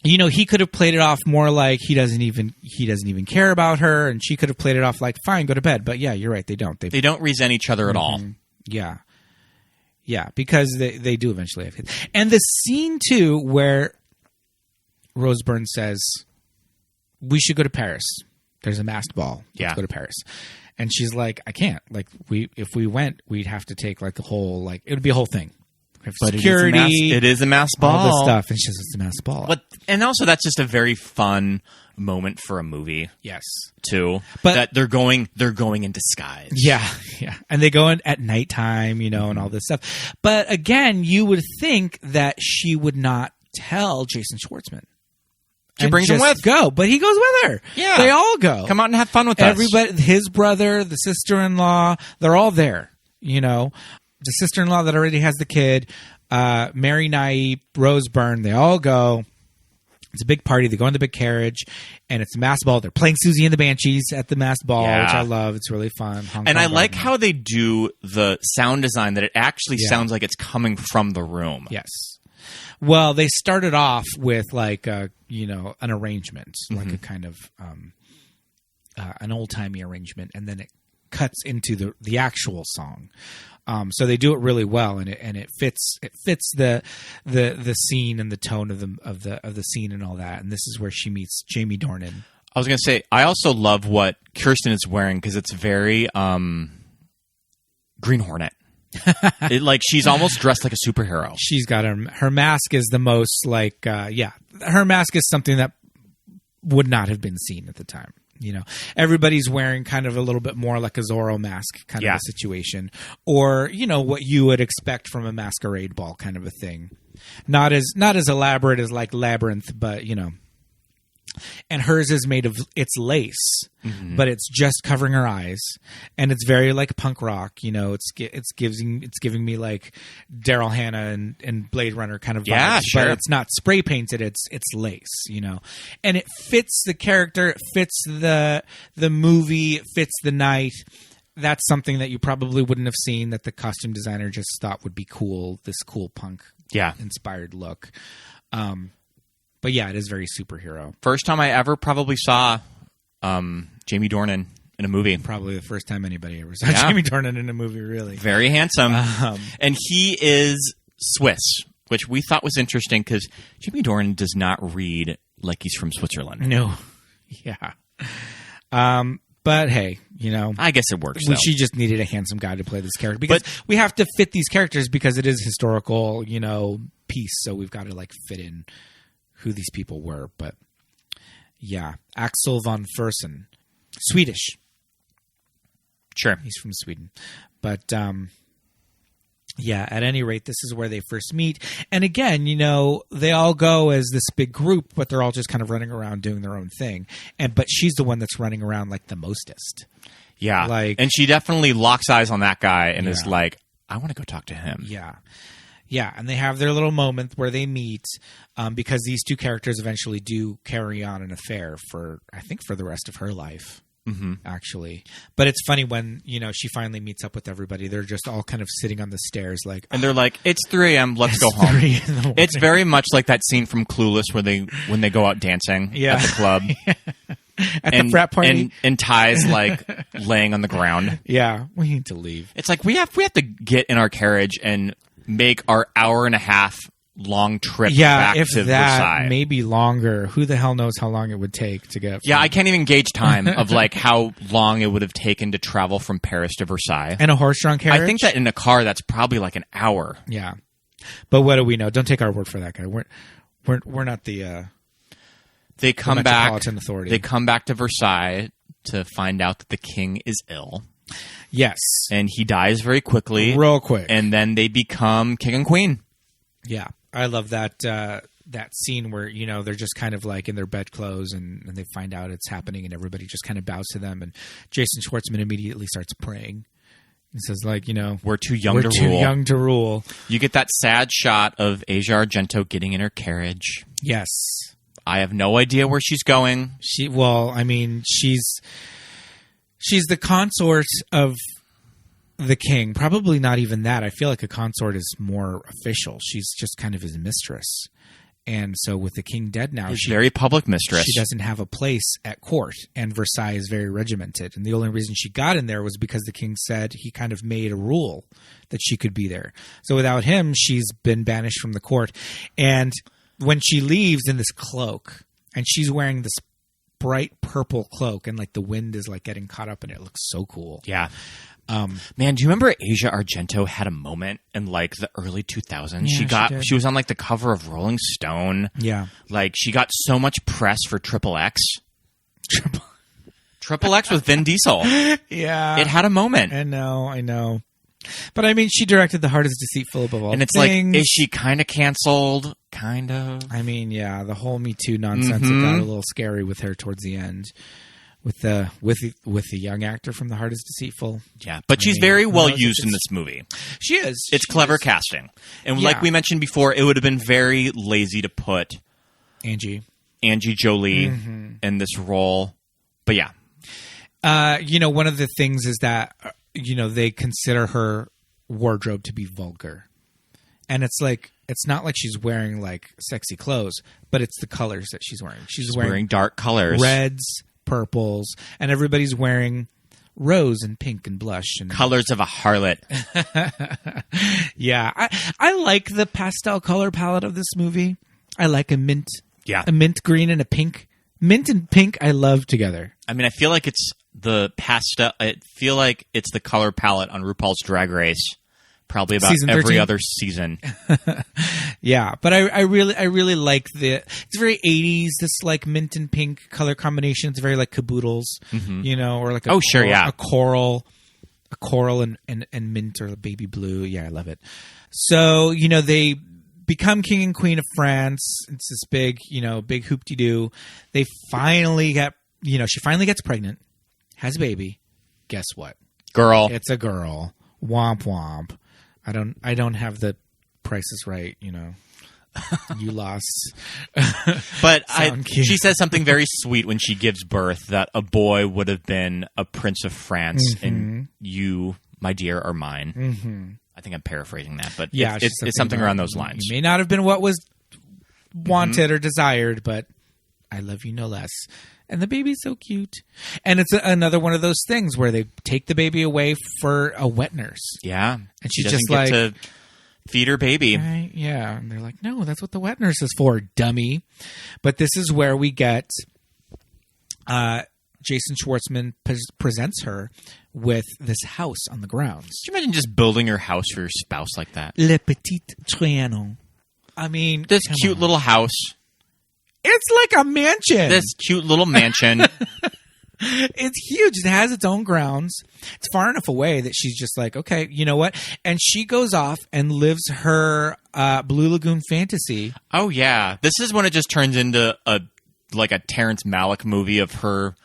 he could have played it off more like he doesn't even care about her, and she could have played it off like, fine, go to bed. But yeah, you're right, they don't. They don't resent each other at all. Yeah. Yeah, because they do eventually have kids. And the scene too where Rose Byrne says, we should go to Paris. There's a masked ball. Let's go to Paris. And she's like, I can't. Like if we went, we'd have to take like the whole, like it would be a whole thing. But security, it is a masked ball. All this stuff. And she says it's a masked ball. And also that's just a very fun moment for a movie. Yes. Too. But that they're going in disguise. Yeah. Yeah. And they go in at nighttime, and all this stuff. But again, you would think that she would not tell Jason Schwartzman. She brings him with. Go. But he goes with her. Yeah. They all go. Come out and have fun with everybody, us. His brother, the sister-in-law, they're all there, The sister-in-law that already has the kid, Mary Naive, Rose Byrne, they all go. It's a big party. They go in the big carriage, and it's a masked ball. They're playing Susie and the Banshees at the masked ball, which I love. It's really fun. I like how they do the sound design, that it actually sounds like it's coming from the room. Yes. Well, they started off with like an arrangement, like a kind of an old-timey arrangement, and then it cuts into the actual song. So they do it really well, and it fits the scene and the tone of the scene and all that. And this is where she meets Jamie Dornan. I was going to say, I also love what Kirsten is wearing because it's very Green Hornet. She's almost dressed like a superhero. She's got her mask is the most like her mask is something that would not have been seen at the time. Everybody's wearing kind of a little bit more like a Zorro mask kind of a situation, or what you would expect from a masquerade ball kind of a thing. Not as elaborate as like Labyrinth, but And hers is made of it's lace, but it's just covering her eyes, and it's very like punk rock. It's giving me like Daryl Hannah and Blade Runner kind of vibes. Yeah, sure. But it's not spray painted. It's lace, and it fits the character, it fits the movie, it fits the night. That's something that you probably wouldn't have seen, that the costume designer just thought would be cool. This cool punk, inspired look. But yeah, it is very superhero. First time I ever probably saw Jamie Dornan in a movie. Probably the first time anybody ever saw Jamie Dornan in a movie, really. Very handsome. And he is Swiss, which we thought was interesting because Jamie Dornan does not read like he's from Switzerland. No. Yeah. But hey, I guess it works. She just needed a handsome guy to play this character because we have to fit these characters because it is historical, piece. So we've got to like fit in who these people were. But yeah, Axel von Fersen, Swedish. Sure. He's from Sweden. But yeah, at any rate, this is where they first meet. And again, they all go as this big group, but they're all just kind of running around doing their own thing. But she's the one that's running around like the mostest. Yeah. And she definitely locks eyes on that guy and is like, I want to go talk to him. Yeah. Yeah, and they have their little moment where they meet because these two characters eventually do carry on an affair for the rest of her life, actually. But it's funny when, she finally meets up with everybody. They're just all kind of sitting on the stairs like... And they're like, it's 3 a.m., let's go home. It's very much like that scene from Clueless when they go out dancing at the club. At the frat party. And Ty's like laying on the ground. Yeah, we need to leave. It's like we have to get in our carriage and make our hour-and-a-half long trip back to Versailles. Maybe longer. Who the hell knows how long it would take to get... I can't even gauge time of like how long it would have taken to travel from Paris to Versailles. And a horse-drawn carriage? I think that in a car, that's probably like an hour. Yeah. But what do we know? Don't take our word for that guy. We're not the... They come back. Metropolitan Authority. They come back to Versailles to find out that the king is ill. Yes. And he dies very quickly. Real quick. And then they become king and queen. Yeah. I love that scene where, they're just kind of like in their bedclothes and they find out it's happening and everybody just kind of bows to them. And Jason Schwartzman immediately starts praying. He says, like, we're too young to rule. You get that sad shot of Asia Argento getting in her carriage. Yes. I have no idea where she's going. She's the consort of the king. Probably not even that. I feel like a consort is more official. She's just kind of his mistress. And so with the king dead now, she's very public mistress. She doesn't have a place at court, and Versailles is very regimented. And the only reason she got in there was because the king said he kind of made a rule that she could be there. So without him, she's been banished from the court. And when she leaves in this cloak, and she's wearing this bright purple cloak, and like the wind is like getting caught up in it. It looks so cool. Yeah. Man, do you remember Asia Argento had a moment in like the early 2000s? Yeah, she was on like the cover of Rolling Stone. Yeah. Like she got so much press for Triple X. Triple X with Vin Diesel. Yeah. It had a moment. I know. But I mean, she directed The Heart is Deceitful Above All Things. And it's like, is she kind of canceled? Kind of. I mean, yeah, the whole Me Too nonsense it got a little scary with her towards the end. With the young actor from The Heart is Deceitful. Yeah, but she's very well used in this movie. She is. It's clever casting. And like we mentioned before, it would have been very lazy to put Angie Angie Jolie in this role. But yeah. One of the things is that, they consider her wardrobe to be vulgar. And it's like, it's not like she's wearing like sexy clothes, but it's the colors that she's wearing. She's wearing dark colors, reds, purples, and everybody's wearing rose and pink and blush and colors of a harlot. Yeah, I like the pastel color palette of this movie. I like a mint green and a pink. Mint and pink, I love together. I mean, I feel like it's the pastel. I feel like it's the color palette on RuPaul's Drag Race. Probably about every other season. Yeah, but I really like it's very 80s, this like mint and pink color combination. It's very like Caboodles, or like a coral and mint or baby blue. Yeah, I love it. So, they become king and queen of France. It's this big hoop-de-doo. They finally get, she finally gets pregnant, has a baby. Guess what? Girl. It's a girl. Womp womp. I don't have the prices right, You lost. But she says something very sweet when she gives birth, that a boy would have been a prince of France and you, my dear, are mine. I think I'm paraphrasing that, but yeah, it's something around those lines. It may not have been what was wanted or desired, but I love you no less. And the baby's so cute. And it's another one of those things where they take the baby away for a wet nurse. Yeah. And she's just get to feed her baby. Right? Yeah. And they're like, no, that's what the wet nurse is for, dummy. But this is where we get Jason Schwartzman presents her with this house on the grounds. Could you imagine just building your house for your spouse like that? Le Petit Trianon. I mean, this cute little house. It's like a mansion. This cute little mansion. It's huge. It has its own grounds. It's far enough away that she's just like, okay, you know what? And she goes off and lives her Blue Lagoon fantasy. Oh, yeah. This is when it just turns into a Terrence Malick movie of her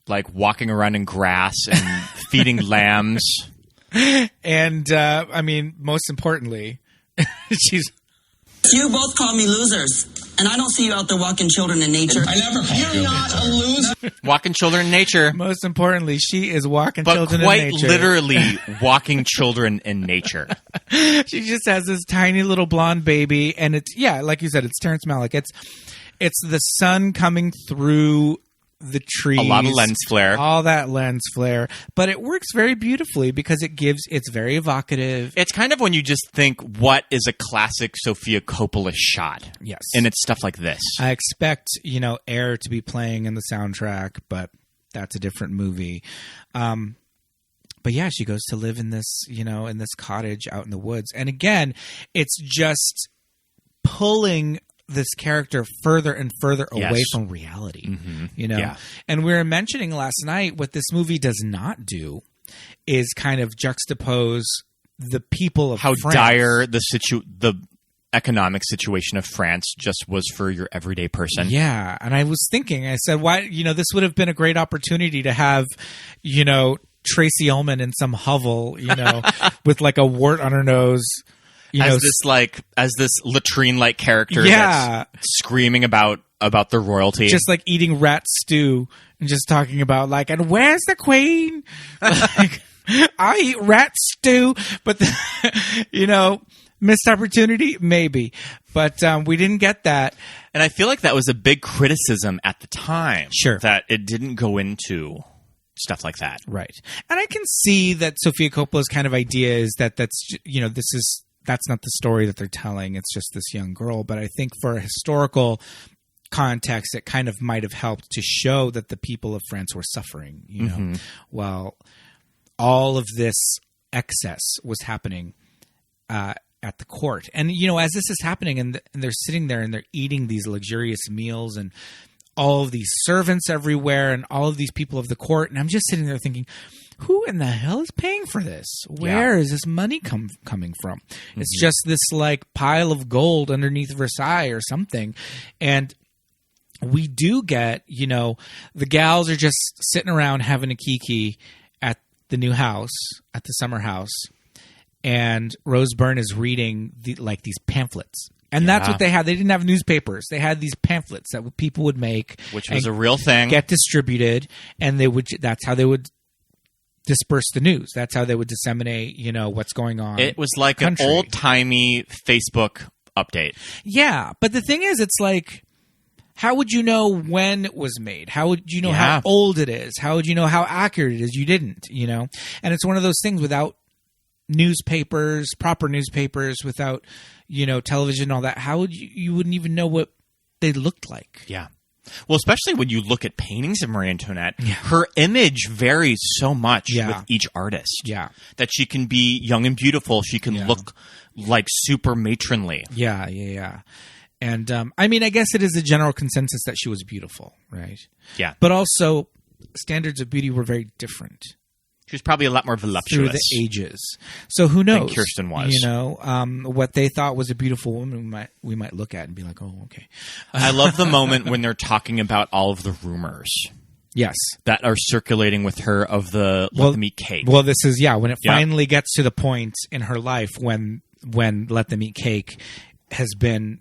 like walking around in grass and feeding lambs. And, most importantly, she's... You both call me losers. And I don't see you out there walking children in nature. I never called you. You're not a loser. Walking children in nature. Most importantly, she is walking children in nature. But quite literally walking children in nature. She just has this tiny little blonde baby. And it's, like you said, it's Terrence Malick. It's the sun coming through the trees. A lot of lens flare. All that lens flare. But it works very beautifully because it's very evocative. It's kind of when you just think, what is a classic Sofia Coppola shot? Yes. And it's stuff like this. I expect, Air to be playing in the soundtrack, but that's a different movie. But yeah, she goes to live in this, in this cottage out in the woods. And again, it's just pulling this character further and further away from reality, Yeah. And we were mentioning last night what this movie does not do is kind of juxtapose the people of how France. dire the economic situation of France just was for your everyday person. Yeah. And I was thinking, I said, why, this would have been a great opportunity to have, Tracy Ullman in some hovel, with like a wart on her nose. As this latrine-like character that's screaming about the royalty. Just like eating rat stew and just talking about like, and where's the queen? Like, I eat rat stew, but missed opportunity? Maybe. But we didn't get that. And I feel like that was a big criticism at the time. Sure. That it didn't go into stuff like that. Right. And I can see that Sofia Coppola's kind of idea is that's not the story that they're telling. It's just this young girl. But I think for a historical context, it kind of might have helped to show that the people of France were suffering, while all of this excess was happening at the court. And, as this is happening and they're sitting there and they're eating these luxurious meals and all of these servants everywhere and all of these people of the court. And I'm just sitting there thinking, who in the hell is paying for this? Where is this money coming from? It's just this like pile of gold underneath Versailles or something. And we do get, the gals are just sitting around having a Kiki at the new house, at the summer house. And Rose Byrne is reading these pamphlets. And that's what they had. They didn't have newspapers. They had these pamphlets that people would make. Which was a real thing. Get distributed. And that's how they would disperse the news. That's how they would disseminate, what's going on. It was like an old-timey Facebook update. Yeah. But the thing is, it's like, how would you know when it was made? How would you know how old it is? How would you know how accurate it is? You didn't, And it's one of those things without newspapers, proper newspapers, without, television, all that, how would you wouldn't even know what they looked like. Yeah. Well, especially when you look at paintings of Marie Antoinette, her image varies so much with each artist. Yeah. That she can be young and beautiful. She can look like super matronly. Yeah. And, I guess it is a general consensus that she was beautiful, right? Yeah. But also, standards of beauty were very different. She was probably a lot more voluptuous. Through the ages. So who knows? Than Kirsten was. What they thought was a beautiful woman, we might look at and be like, oh, okay. I love the moment when they're talking about all of the rumors. Yes. That are circulating with her of the Let Them Eat Cake. Well, this is, when it finally gets to the point in her life when Let Them Eat Cake has been,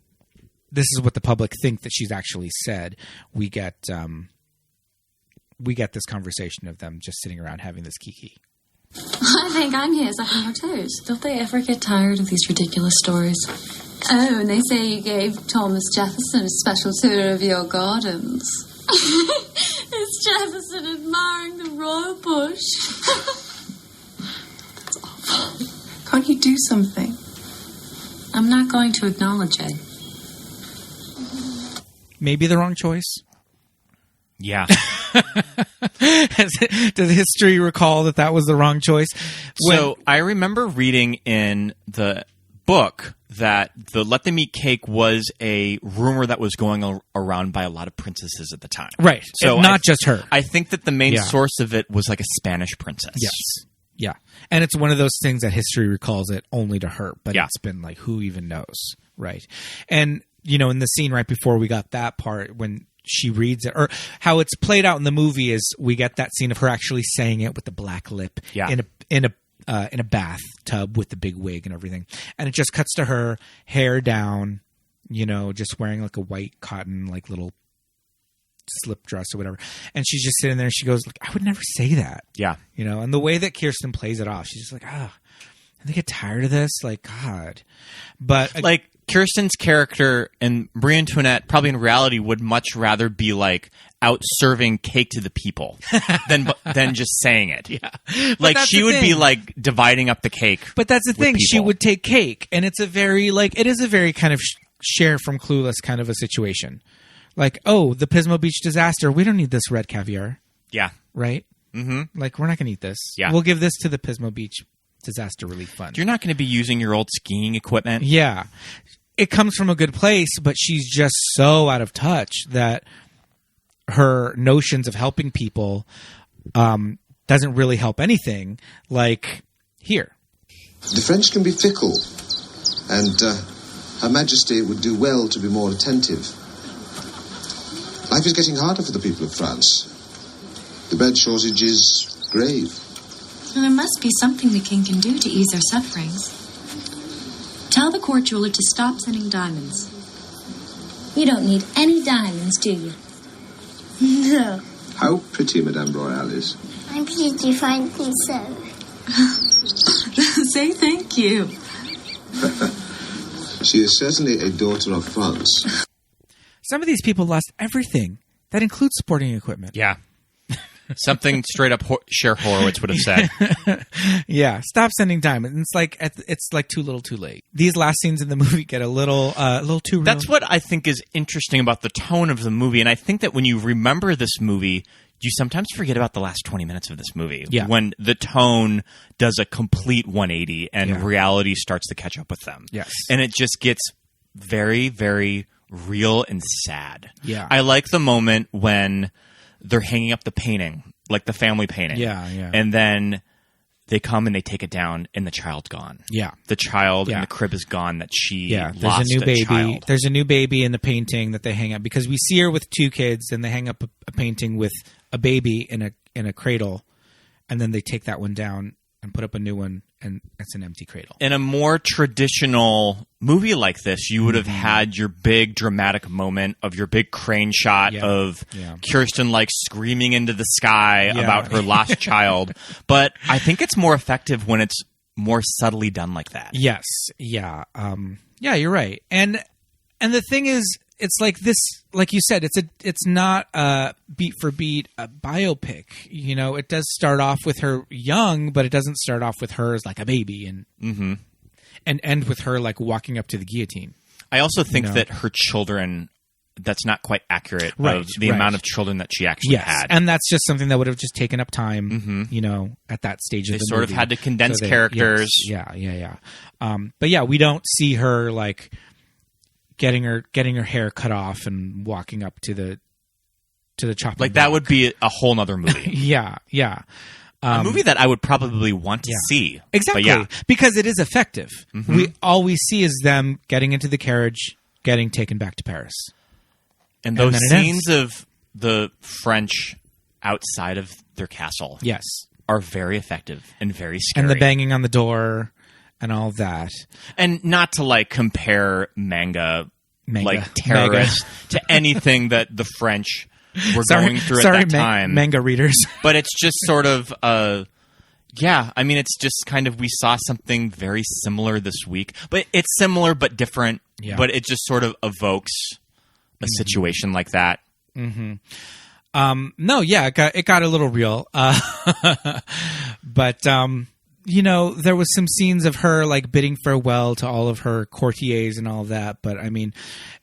this is what the public think that she's actually said. We get this conversation of them just sitting around having this Kiki. I think I'm here sucking your toes. Don't they ever get tired of these ridiculous stories? Oh, and they say you gave Thomas Jefferson a special tour of your gardens. It's Jefferson admiring the royal bush. That's awful. Can't you do something? I'm not going to acknowledge it. Maybe the wrong choice. Yeah. Does history recall that was the wrong choice? So I remember reading in the book that the Let Them Eat Cake was a rumor that was going around by a lot of princesses at the time. Right. So not just her. I think that the main source of it was like a Spanish princess. Yes. Yeah. And it's one of those things that history recalls it only to her. But it's been like, who even knows? Right. And, in the scene right before we got that part when she reads it, or how it's played out in the movie is we get that scene of her actually saying it with the black lip in a bathtub with the big wig and everything, and it just cuts to her hair down, just wearing like a white cotton like little slip dress or whatever, and she's just sitting there and she goes, "Look, I would never say that." Yeah, and the way that Kirsten plays it off, she's just like, I get tired of this, like, God, but like. Kirsten's character and Marie Antoinette probably in reality would much rather be like out serving cake to the people than just saying it. Yeah. Like she would be like dividing up the cake. But that's the thing. She would take cake, and it's a very kind of Cher from Clueless kind of a situation. Like, oh, the Pismo Beach disaster. We don't need this red caviar. Yeah. Right? Mm-hmm. Like, we're not going to eat this. Yeah. We'll give this to the Pismo Beach disaster relief fund. You're not going to be using your old skiing equipment. Yeah. It comes from a good place, but she's just so out of touch that her notions of helping people doesn't really help anything. Like here. The French can be fickle, and Her Majesty would do well to be more attentive. Life is getting harder for the people of France. The bread shortage is grave. Well, there must be something the king can do to ease our sufferings. Tell the court jeweler to stop sending diamonds. You don't need any diamonds, do you? No. How pretty Madame Royale is. I'm pleased you find me so. Say thank you. She is certainly a daughter of France. Some of these people lost everything. That includes sporting equipment. Yeah. Something straight up Cher Horowitz would have said. Yeah, stop sending diamonds. It's like too little, too late. These last scenes in the movie get a little too real. That's what I think is interesting about the tone of the movie, and I think that when you remember this movie, you sometimes forget about the last 20 minutes of this movie. Yeah. When the tone does a complete 180 and reality starts to catch up with them. Yes. And it just gets very, very real and sad. Yeah. I like the moment when they're hanging up the painting, like the family painting. Yeah, yeah. And then they come and they take it down, and the child's gone. Yeah. The child in the crib is gone that she there's lost a new baby. Child. There's a new baby in the painting that they hang up, because we see her with two kids, and they hang up a painting with a baby in a cradle, and then they take that one down and put up a new one, and it's an empty cradle. In a more traditional movie like this, you would have had your big dramatic moment of your big crane shot of Kirsten like screaming into the sky about her lost child. But I think it's more effective when it's more subtly done like that. Yes. Yeah. Yeah, you're right. And the thing is, it's like this, like you said, it's not a beat for beat a biopic. You know, it does start off with her young, but it doesn't start off with her as like a baby and end with her like walking up to the guillotine. I also think that her children, that's not quite accurate of the amount of children that she actually had. And that's just something that would have just taken up time, you know, at that stage of the movie. They sort of had to condense characters. Yeah. But yeah, we don't see her like getting her hair cut off and walking up to the chopping block. That would be a whole nother movie. Yeah. A movie that I would probably want to see. Exactly. Because it is effective. All we see is them getting into the carriage, getting taken back to Paris. And those scenes of the French outside of their castle are very effective and very scary. And the banging on the door and all that. And not to like compare manga like terrorists to anything that the French were going through at that time. Manga readers. But it's just sort of I mean, it's just kind of, we saw something very similar this week. But it's similar but different. Yeah. But it just sort of evokes a situation like that. It got a little real. But you know, there was some scenes of her like bidding farewell to all of her courtiers and all that. But I mean,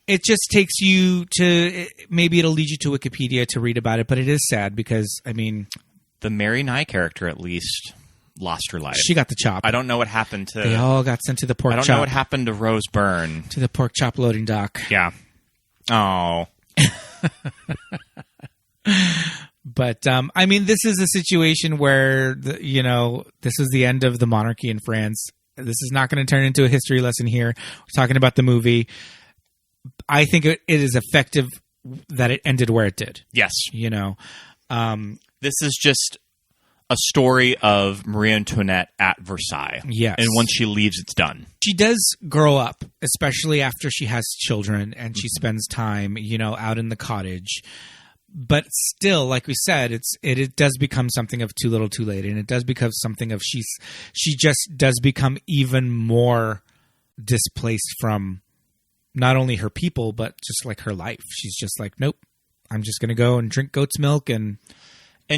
it just takes you to, maybe it'll lead you to Wikipedia to read about it. But it is sad because, I mean, the Mary Nye character at least lost her life. She got the chop. I don't know what happened to... They all got sent to the pork chop. I don't know what happened to Rose Byrne. To the pork chop loading dock. Yeah. Oh. But, I mean, this is a situation where, this is the end of the monarchy in France. This is not going to turn into a history lesson here. We're talking about the movie. I think it is effective that it ended where it did. Yes. You know. This is just a story of Marie Antoinette at Versailles. Yes. And once she leaves, it's done. She does grow up, especially after she has children and she spends time, out in the cottage. But still, like we said, it does become something of too little too late. And it does become something of she just does become even more displaced from not only her people, but just like her life. She's just like, nope, I'm just going to go and drink goat's milk. And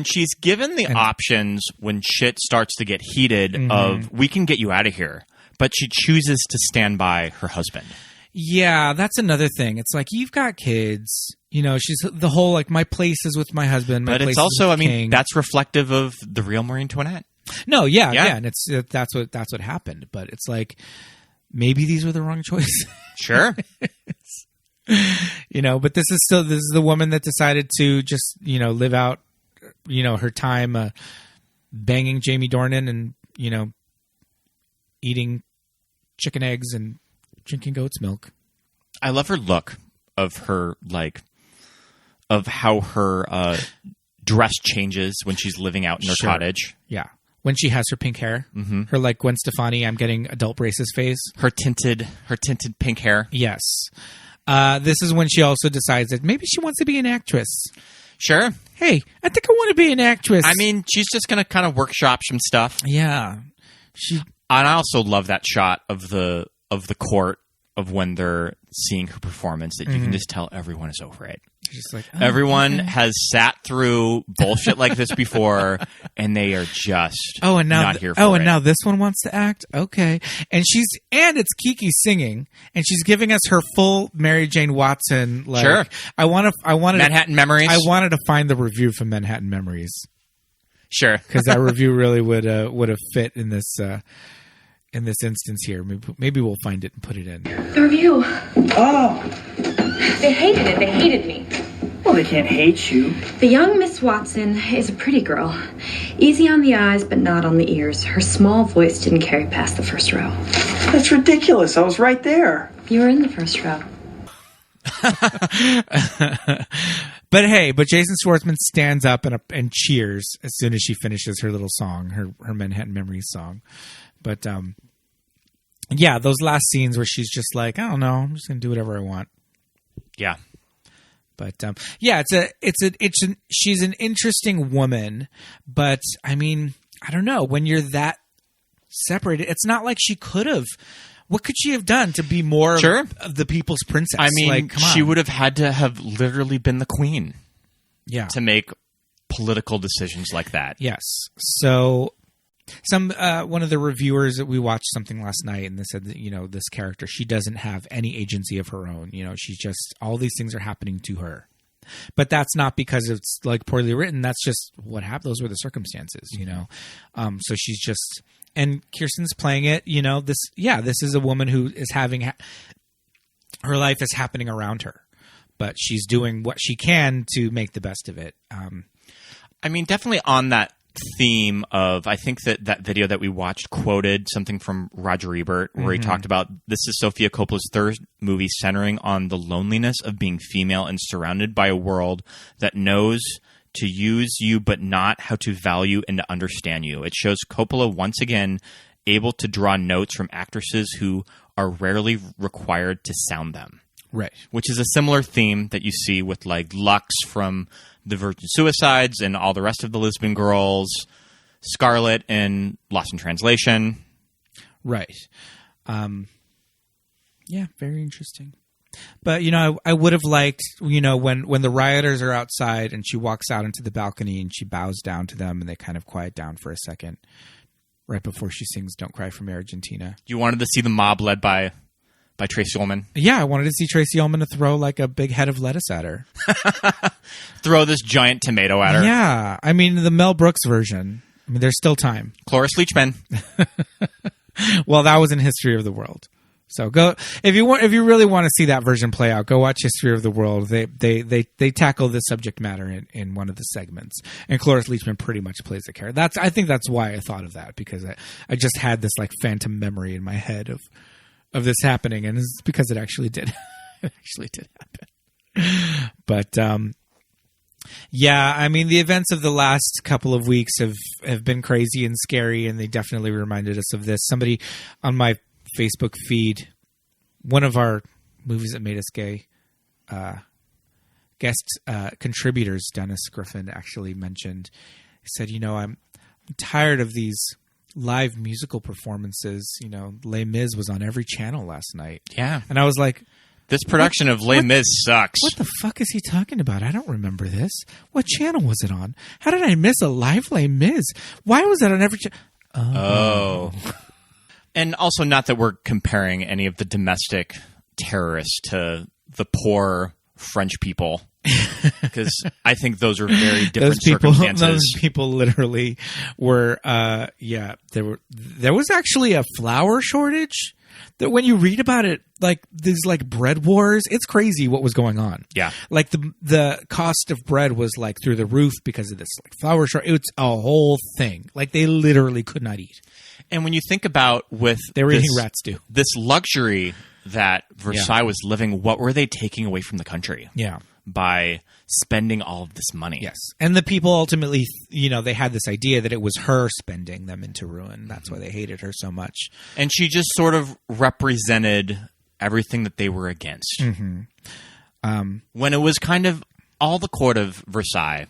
she's given the options when shit starts to get heated of, we can get you out of here. But she chooses to stand by her husband. Yeah, that's another thing. It's like, you've got kids. She's the whole, like, my place is with my husband. But it's also, that's reflective of the real Marie Antoinette. No, yeah. And that's what happened. But it's like, maybe these were the wrong choices. Sure. But this is the woman that decided to just, live out, her time banging Jamie Dornan and, eating chicken eggs and drinking goat's milk. I love her look of her, of how her dress changes when she's living out in her cottage. Yeah. When she has her pink hair, her like Gwen Stefani, I'm getting adult braces face. Her tinted pink hair. Yes. This is when she also decides that maybe she wants to be an actress. Sure. Hey, I think I want to be an actress. I mean, she's just going to kind of workshop some stuff. Yeah. And I also love that shot of the court of when they're seeing her performance, that you can just tell everyone is over it. Just like, everyone has sat through bullshit like this before, and they are just not here for it. And now this one wants to act? Okay. And it's Kiki singing, and she's giving us her full Mary Jane Watson. Sure. I wanted Manhattan Memories. I wanted to find the review from Manhattan Memories. Sure. Because that review really would have fit in this instance here. Maybe we'll find it and put it in. The review. Oh. They hated it. They hated me. Well, they can't hate you. The young Miss Watson is a pretty girl. Easy on the eyes, but not on the ears. Her small voice didn't carry past the first row. That's ridiculous. I was right there. You were in the first row. But Jason Schwartzman stands up and cheers as soon as she finishes her little song, her Manhattan Memories song. But yeah, those last scenes where she's just like, I don't know, I'm just gonna do whatever I want. Yeah. But yeah, she's an interesting woman, but I mean, I don't know, when you're that separated, it's not like she could have. What could she have done to be more of the people's princess? I mean, like, come on. She would have had to have literally been the queen. Yeah. To make political decisions like that. Yes. So one of the reviewers that we watched something last night, and they said that, this character, she doesn't have any agency of her own. She's just, all these things are happening to her. But that's not because it's like poorly written. That's just what happened. Those were the circumstances, So she's just, and Kirsten's playing it, this is a woman who is having, her life is happening around her, but she's doing what she can to make the best of it. I mean, definitely on that theme of, I think that video that we watched quoted something from Roger Ebert where he talked about, this is Sofia Coppola's third movie centering on the loneliness of being female and surrounded by a world that knows to use you but not how to value and to understand you. It shows Coppola once again able to draw notes from actresses who are rarely required to sound them. Right. Which is a similar theme that you see with like Lux from The Virgin Suicides and all the rest of the Lisbon Girls, Scarlett in Lost in Translation. Right. Yeah, very interesting. But, I would have liked, when the rioters are outside and she walks out into the balcony and she bows down to them and they kind of quiet down for a second right before she sings Don't Cry for Me, Argentina. You wanted to see the mob led by Tracy Ullman? Yeah, I wanted to see Tracy Ullman to throw like a big head of lettuce at her. Throw this giant tomato at her. Yeah. I mean, the Mel Brooks version. I mean, there's still time. Cloris Leachman. Well, that was in History of the World. So go if you really want to see that version play out, go watch History of the World. They tackle this subject matter in one of the segments, and Cloris Leachman pretty much plays the character. I think that's why I thought of that, because I just had this like phantom memory in my head of this happening, and it's because it actually did. It actually did happen. But yeah, I mean, the events of the last couple of weeks have been crazy and scary, and they definitely reminded us of this. Somebody on my Facebook feed, one of our Movies That Made Us Gay guest contributors, Dennis Griffin, actually mentioned, he said, I'm tired of these live musical performances. Les Mis was on every channel last night. Yeah. And I was like, this production of Les Mis sucks. What the fuck is he talking about? I don't remember this. What channel was it on? How did I miss a live Les Mis? Why was that on every channel? Oh. And also, not that we're comparing any of the domestic terrorists to the poor French people, because I think those are very different circumstances. Those people literally were, there was actually a flour shortage. That when you read about it, like these like bread wars, it's crazy what was going on. Yeah, like the cost of bread was like through the roof because of this like flour shortage. It's a whole thing. Like they literally could not eat. And when you think about they were eating rat stew. This luxury that Versailles was living, what were they taking away from the country? Yeah, by spending all of this money. Yes, and the people ultimately, they had this idea that it was her spending them into ruin. That's why they hated her so much. And she just sort of represented everything that they were against. Mm-hmm. When it was kind of all the court of Versailles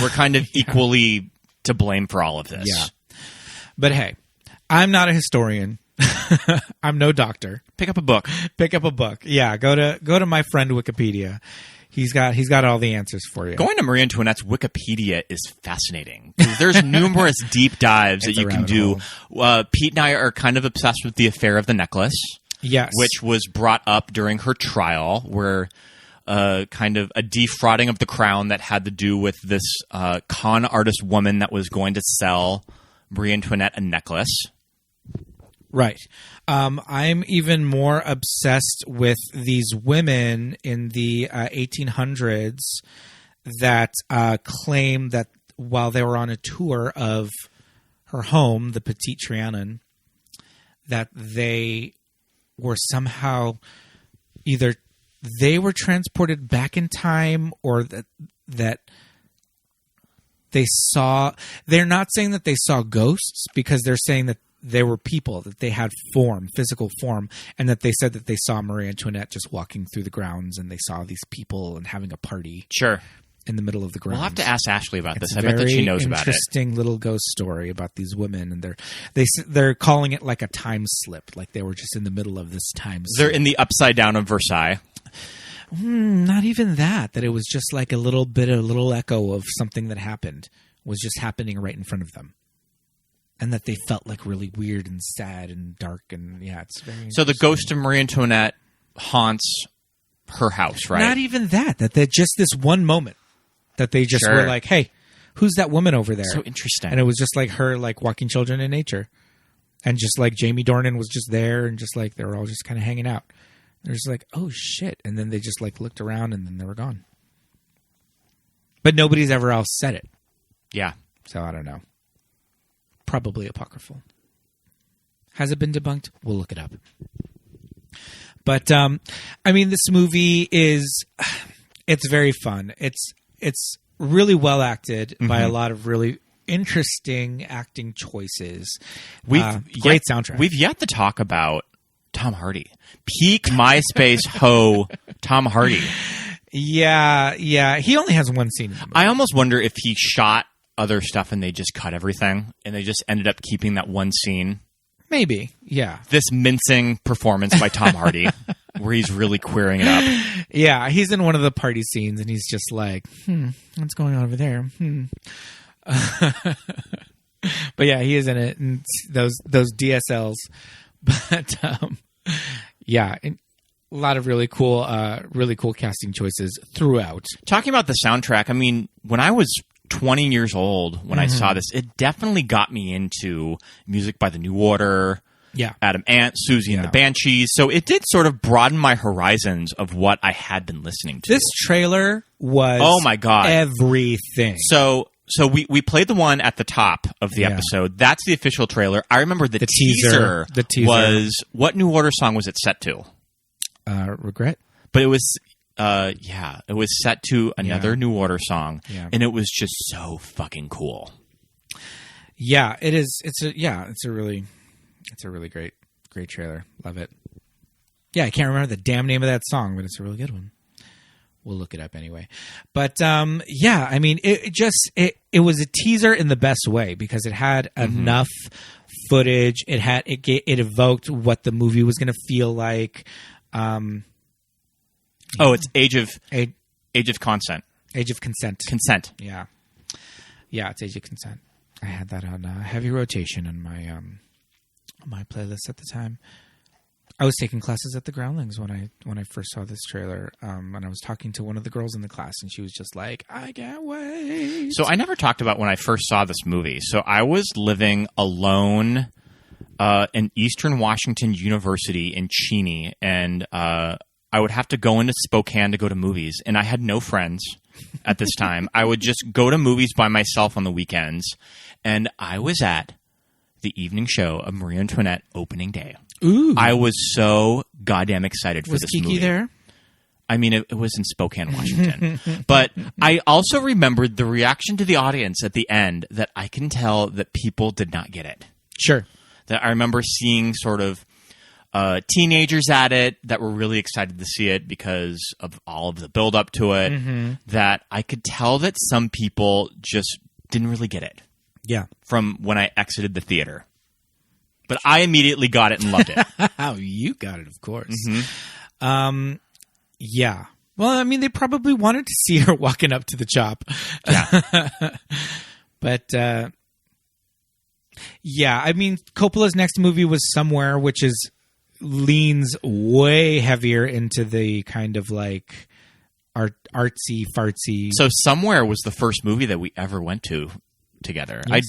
were kind of equally to blame for all of this. Yeah, but hey, I'm not a historian. I'm no doctor. Pick up a book. Yeah, go to my friend Wikipedia. He's got all the answers for you. Going to Marie Antoinette's Wikipedia is fascinating. There's numerous deep dives that you can do. Pete and I are kind of obsessed with the affair of the necklace. Yes. Which was brought up during her trial, where kind of a defrauding of the crown that had to do with this con artist woman that was going to sell Marie Antoinette a necklace. Right. I'm even more obsessed with these women in the 1800s that claim that while they were on a tour of her home, the Petite Trianon, that they were somehow either they were transported back in time, or that they saw. They're not saying that they saw ghosts, because they're saying that they were people, that they had form, physical form, and that they said that they saw Marie Antoinette just walking through the grounds, and they saw these people and having a party. Sure. In the middle of the grounds. We'll have to ask Ashley about this. It's I bet that she knows about it. Interesting little ghost story about these women, and they're calling it like a time slip, like they were just in the middle of this time slip. They're in the upside down of Versailles. Not even that. That it was just like a little echo of something that happened, was just happening right in front of them, and that they felt like really weird and sad and dark, and it's very. So the ghost of Marie Antoinette haunts her house, right? Not even that. That just this one moment. That they just were like, hey, who's that woman over there? So interesting. And it was just like her, like walking children in nature. And just like Jamie Dornan was just there, and just like they were all just kind of hanging out. They're just like, oh shit. And then they just like looked around, and then they were gone. But nobody's ever else said it. Yeah. So I don't know. Probably apocryphal. Has it been debunked? We'll look it up. But, I mean, this movie it's very fun. It's really well acted by a lot of really interesting acting choices. Great soundtrack. We've yet to talk about Tom Hardy. Peak MySpace ho Tom Hardy. Yeah. He only has one scene. I almost wonder if he shot other stuff and they just cut everything and they just ended up keeping that one scene. Maybe, yeah. This mincing performance by Tom Hardy, where he's really queering it up. Yeah, he's in one of the party scenes, and he's just like, what's going on over there? But yeah, he is in it, and those DSLs. But yeah, a lot of really cool casting choices throughout. Talking about the soundtrack, I mean, when I was 20 years old when I saw this, it definitely got me into music by the New Order, Adam Ant, Susie and the Banshees. So it did sort of broaden my horizons of what I had been listening to. This trailer was oh my god everything. So we played the one at the top of the episode. That's the official trailer. I remember the teaser was, what New Order song was it set to? Regret. But it was it was set to another New Order song, and it was just so fucking cool. Yeah, it is. It's a really great trailer. Love it. Yeah, I can't remember the damn name of that song, but it's a really good one. We'll look it up anyway. But I mean, it was a teaser in the best way, because it had enough footage. It evoked what the movie was going to feel like. It's Age of Consent. Age of Consent. Consent. Yeah, it's Age of Consent. I had that on heavy rotation on my playlist at the time. I was taking classes at the Groundlings when I first saw this trailer, and I was talking to one of the girls in the class, and she was just like, "I can't wait." So I never talked about when I first saw this movie. So I was living alone in Eastern Washington University in Cheney, and I would have to go into Spokane to go to movies, and I had no friends at this time. I would just go to movies by myself on the weekends, and I was at the evening show of Marie Antoinette opening day. Ooh. I was so goddamn excited for this Kiki movie. Was Kiki there? I mean, it was in Spokane, Washington. But I also remembered the reaction to the audience at the end, that I can tell that people did not get it. Sure. That I remember seeing sort of teenagers at it that were really excited to see it because of all of the build up to it, that I could tell that some people just didn't really get it. Yeah. From when I exited the theater. But I immediately got it and loved it. Oh, you got it, of course. Yeah. Well, I mean, they probably wanted to see her walking up to the chop. Yeah. But, I mean, Coppola's next movie was Somewhere, which leans way heavier into the kind of like artsy fartsy. So Somewhere was the first movie that we ever went to together. Yes,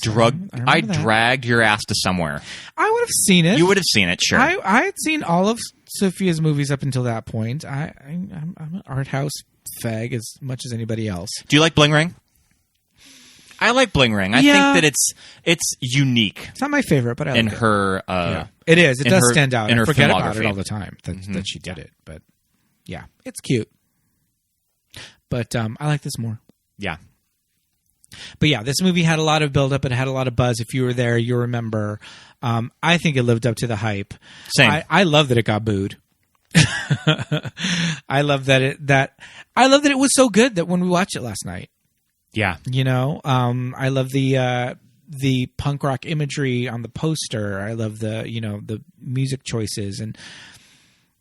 I dragged your ass to Somewhere. I would have seen it. You would have seen it, sure. I had seen all of Sofia's movies up until that point. I'm an art house fag as much as anybody else. Do you like Bling Ring? I like Bling Ring. I think that it's unique. It's not my favorite, but I like in it. her. It is. It does stand out. In her I forget filmography. about it all the time that she did it, but Yeah, it's cute. But I like this more. Yeah. But yeah, this movie had a lot of build-up. It had a lot of buzz. If you were there, you remember. I think it lived up to the hype. Same. I love that it got booed. I love that it was so good that when we watched it last night. Yeah. You know, I love the punk rock imagery on the poster. I love the music choices, and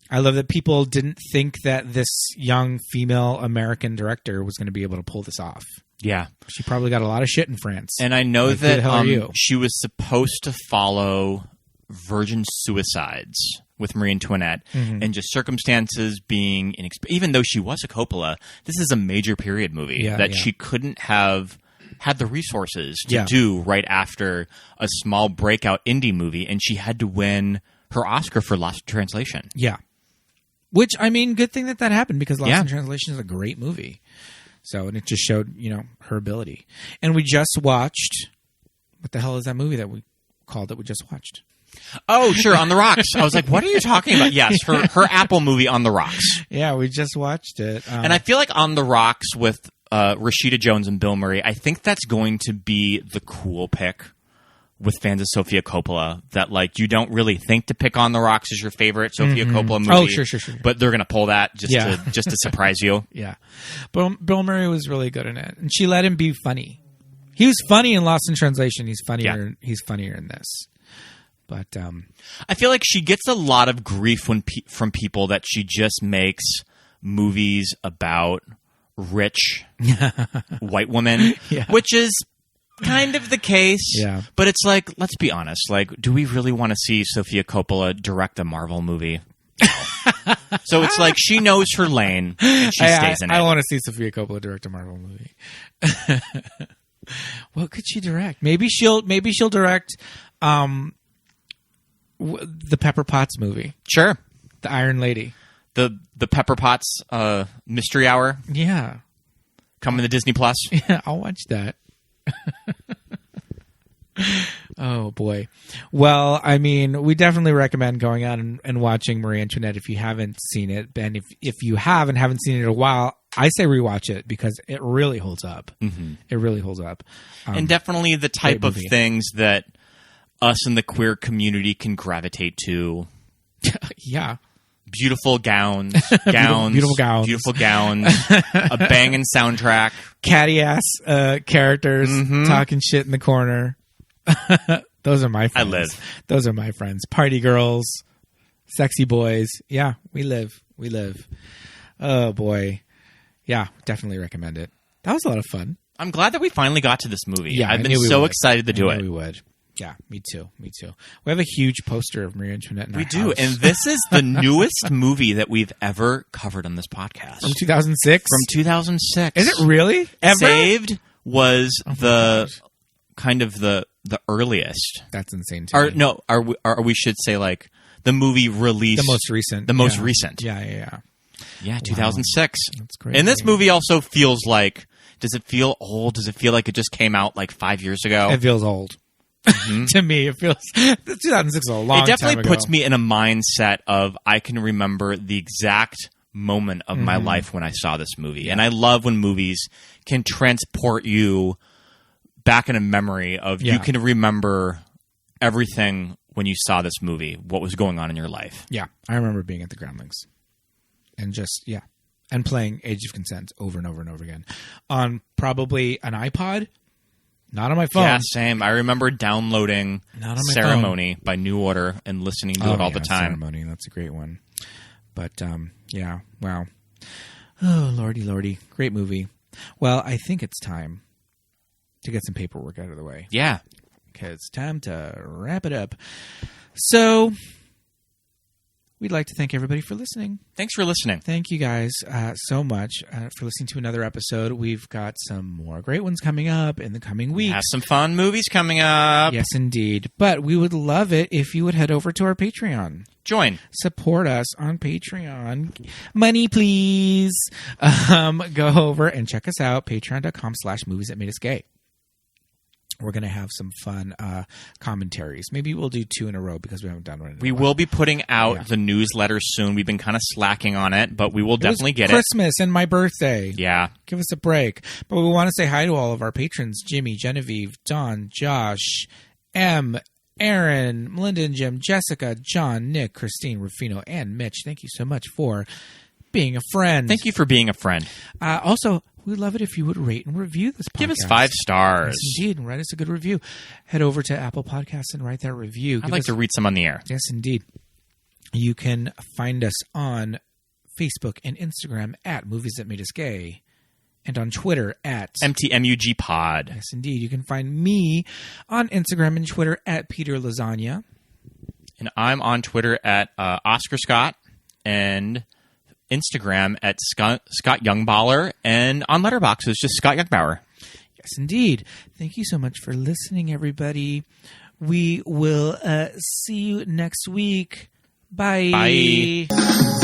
I love that people didn't think that this young female American director was going to be able to pull this off. Yeah. She probably got a lot of shit in France. And I know that she was supposed to follow virgin suicides with Marie Antoinette, and just circumstances being even though she was a Coppola, this is a major period movie that she couldn't have had the resources to do right after a small breakout indie movie, and she had to win her Oscar for Lost in Translation. Yeah. Which, I mean, good thing that happened, because Lost in Translation is a great movie. So, and it just showed, her ability. And we just watched, what the hell is that movie that we just watched? Oh, sure, On the Rocks. I was like, what are you talking about? Yes, her Apple movie, On the Rocks. Yeah, we just watched it. And I feel like On the Rocks with Rashida Jones and Bill Murray, I think that's going to be the cool pick with fans of Sofia Coppola, that like you don't really think to pick On the Rocks as your favorite Sofia Coppola movie. Oh, sure. But they're going to pull that just to surprise you. Yeah. Bill Murray was really good in it, and she let him be funny. He was funny in Lost in Translation. He's funnier. Yeah. He's funnier in this. But I feel like she gets a lot of grief from people that she just makes movies about rich white women, which is kind of the case. Yeah. But it's like, let's be honest. Like, do we really want to see Sofia Coppola direct a Marvel movie? No. So it's like she knows her lane and she stays in it. I want to see Sofia Coppola direct a Marvel movie. What could she direct? Maybe she'll direct the Pepper Potts movie. Sure. The Iron Lady. The Pepper Potts Mystery Hour. Yeah. Coming to Disney Plus. Yeah, I'll watch that. Oh, boy. Well, I mean, we definitely recommend going out and watching Marie Antoinette if you haven't seen it. And if you have and haven't seen it in a while, I say rewatch it, because it really holds up. Mm-hmm. It really holds up. And definitely the type of things that us in the queer community can gravitate to. Yeah. Beautiful gowns. Beautiful gowns. Beautiful gowns. A banging soundtrack. Catty ass characters talking shit in the corner. Those are my friends. I live. Those are my friends. Party girls. Sexy boys. Yeah, we live. Oh, boy. Yeah, definitely recommend it. That was a lot of fun. I'm glad that we finally got to this movie. Yeah, I've been so excited to do it. We would. Yeah, me too. We have a huge poster of Marie Antoinette in our house. We do, and this is the newest movie that we've ever covered on this podcast. From 2006? From 2006. Is it really? Ever? Saved was kind of the earliest. That's insane to me. We should say like the movie released. The most recent. The most recent. Yeah. Yeah, 2006. Wow. That's great. And this movie also feels like, does it feel old? Does it feel like it just came out like 5 years ago? It feels old. Mm-hmm. To me, it feels 2006 is a long time ago. It definitely puts me in a mindset of I can remember the exact moment of my life when I saw this movie. Yeah. And I love when movies can transport you back in a memory of you can remember everything when you saw this movie, what was going on in your life. Yeah, I remember being at the Groundlings and and playing Age of Consent over and over and over again on probably an iPod. Not on my phone. Yeah, same. I remember downloading Ceremony by New Order and listening to it all the time. Ceremony, that's a great one. But, wow. Oh, lordy. Great movie. Well, I think it's time to get some paperwork out of the way. Yeah. Because it's time to wrap it up. So, we'd like to thank everybody for listening. Thanks for listening. Thank you guys so much for listening to another episode. We've got some more great ones coming up in the coming weeks. We have some fun movies coming up. Yes, indeed. But we would love it if you would head over to our Patreon. Join. Support us on Patreon. Money, please. Go over and check us out. Patreon.com/movies that made us gay. we're going to have some fun commentaries. Maybe we'll do 2 in a row because we haven't done one. We will be putting out the newsletter soon. We've been kind of slacking on it, but we will definitely get Christmas and my birthday. Yeah. Give us a break. But we want to say hi to all of our patrons, Jimmy, Genevieve, Don, Josh, M, Aaron, Melinda and Jim, Jessica, John, Nick, Christine, Rufino, and Mitch. Thank you so much for being a friend. Thank you for being a friend. Also, we'd love it if you would rate and review this podcast. Give us 5 stars. Yes, indeed. And write us a good review. Head over to Apple Podcasts and write that review. I'd like to read some on the air. Yes, indeed. You can find us on Facebook and Instagram at Movies That Made Us Gay. And on Twitter at MTMUGPod. Yes, indeed. You can find me on Instagram and Twitter at Peter Lasagna. And I'm on Twitter at Oscar Scott and Instagram at Scott Youngballer, and on Letterboxd it's just Scott Youngbauer. Yes, indeed. Thank you so much for listening, everybody. We will see you next week. Bye. Bye.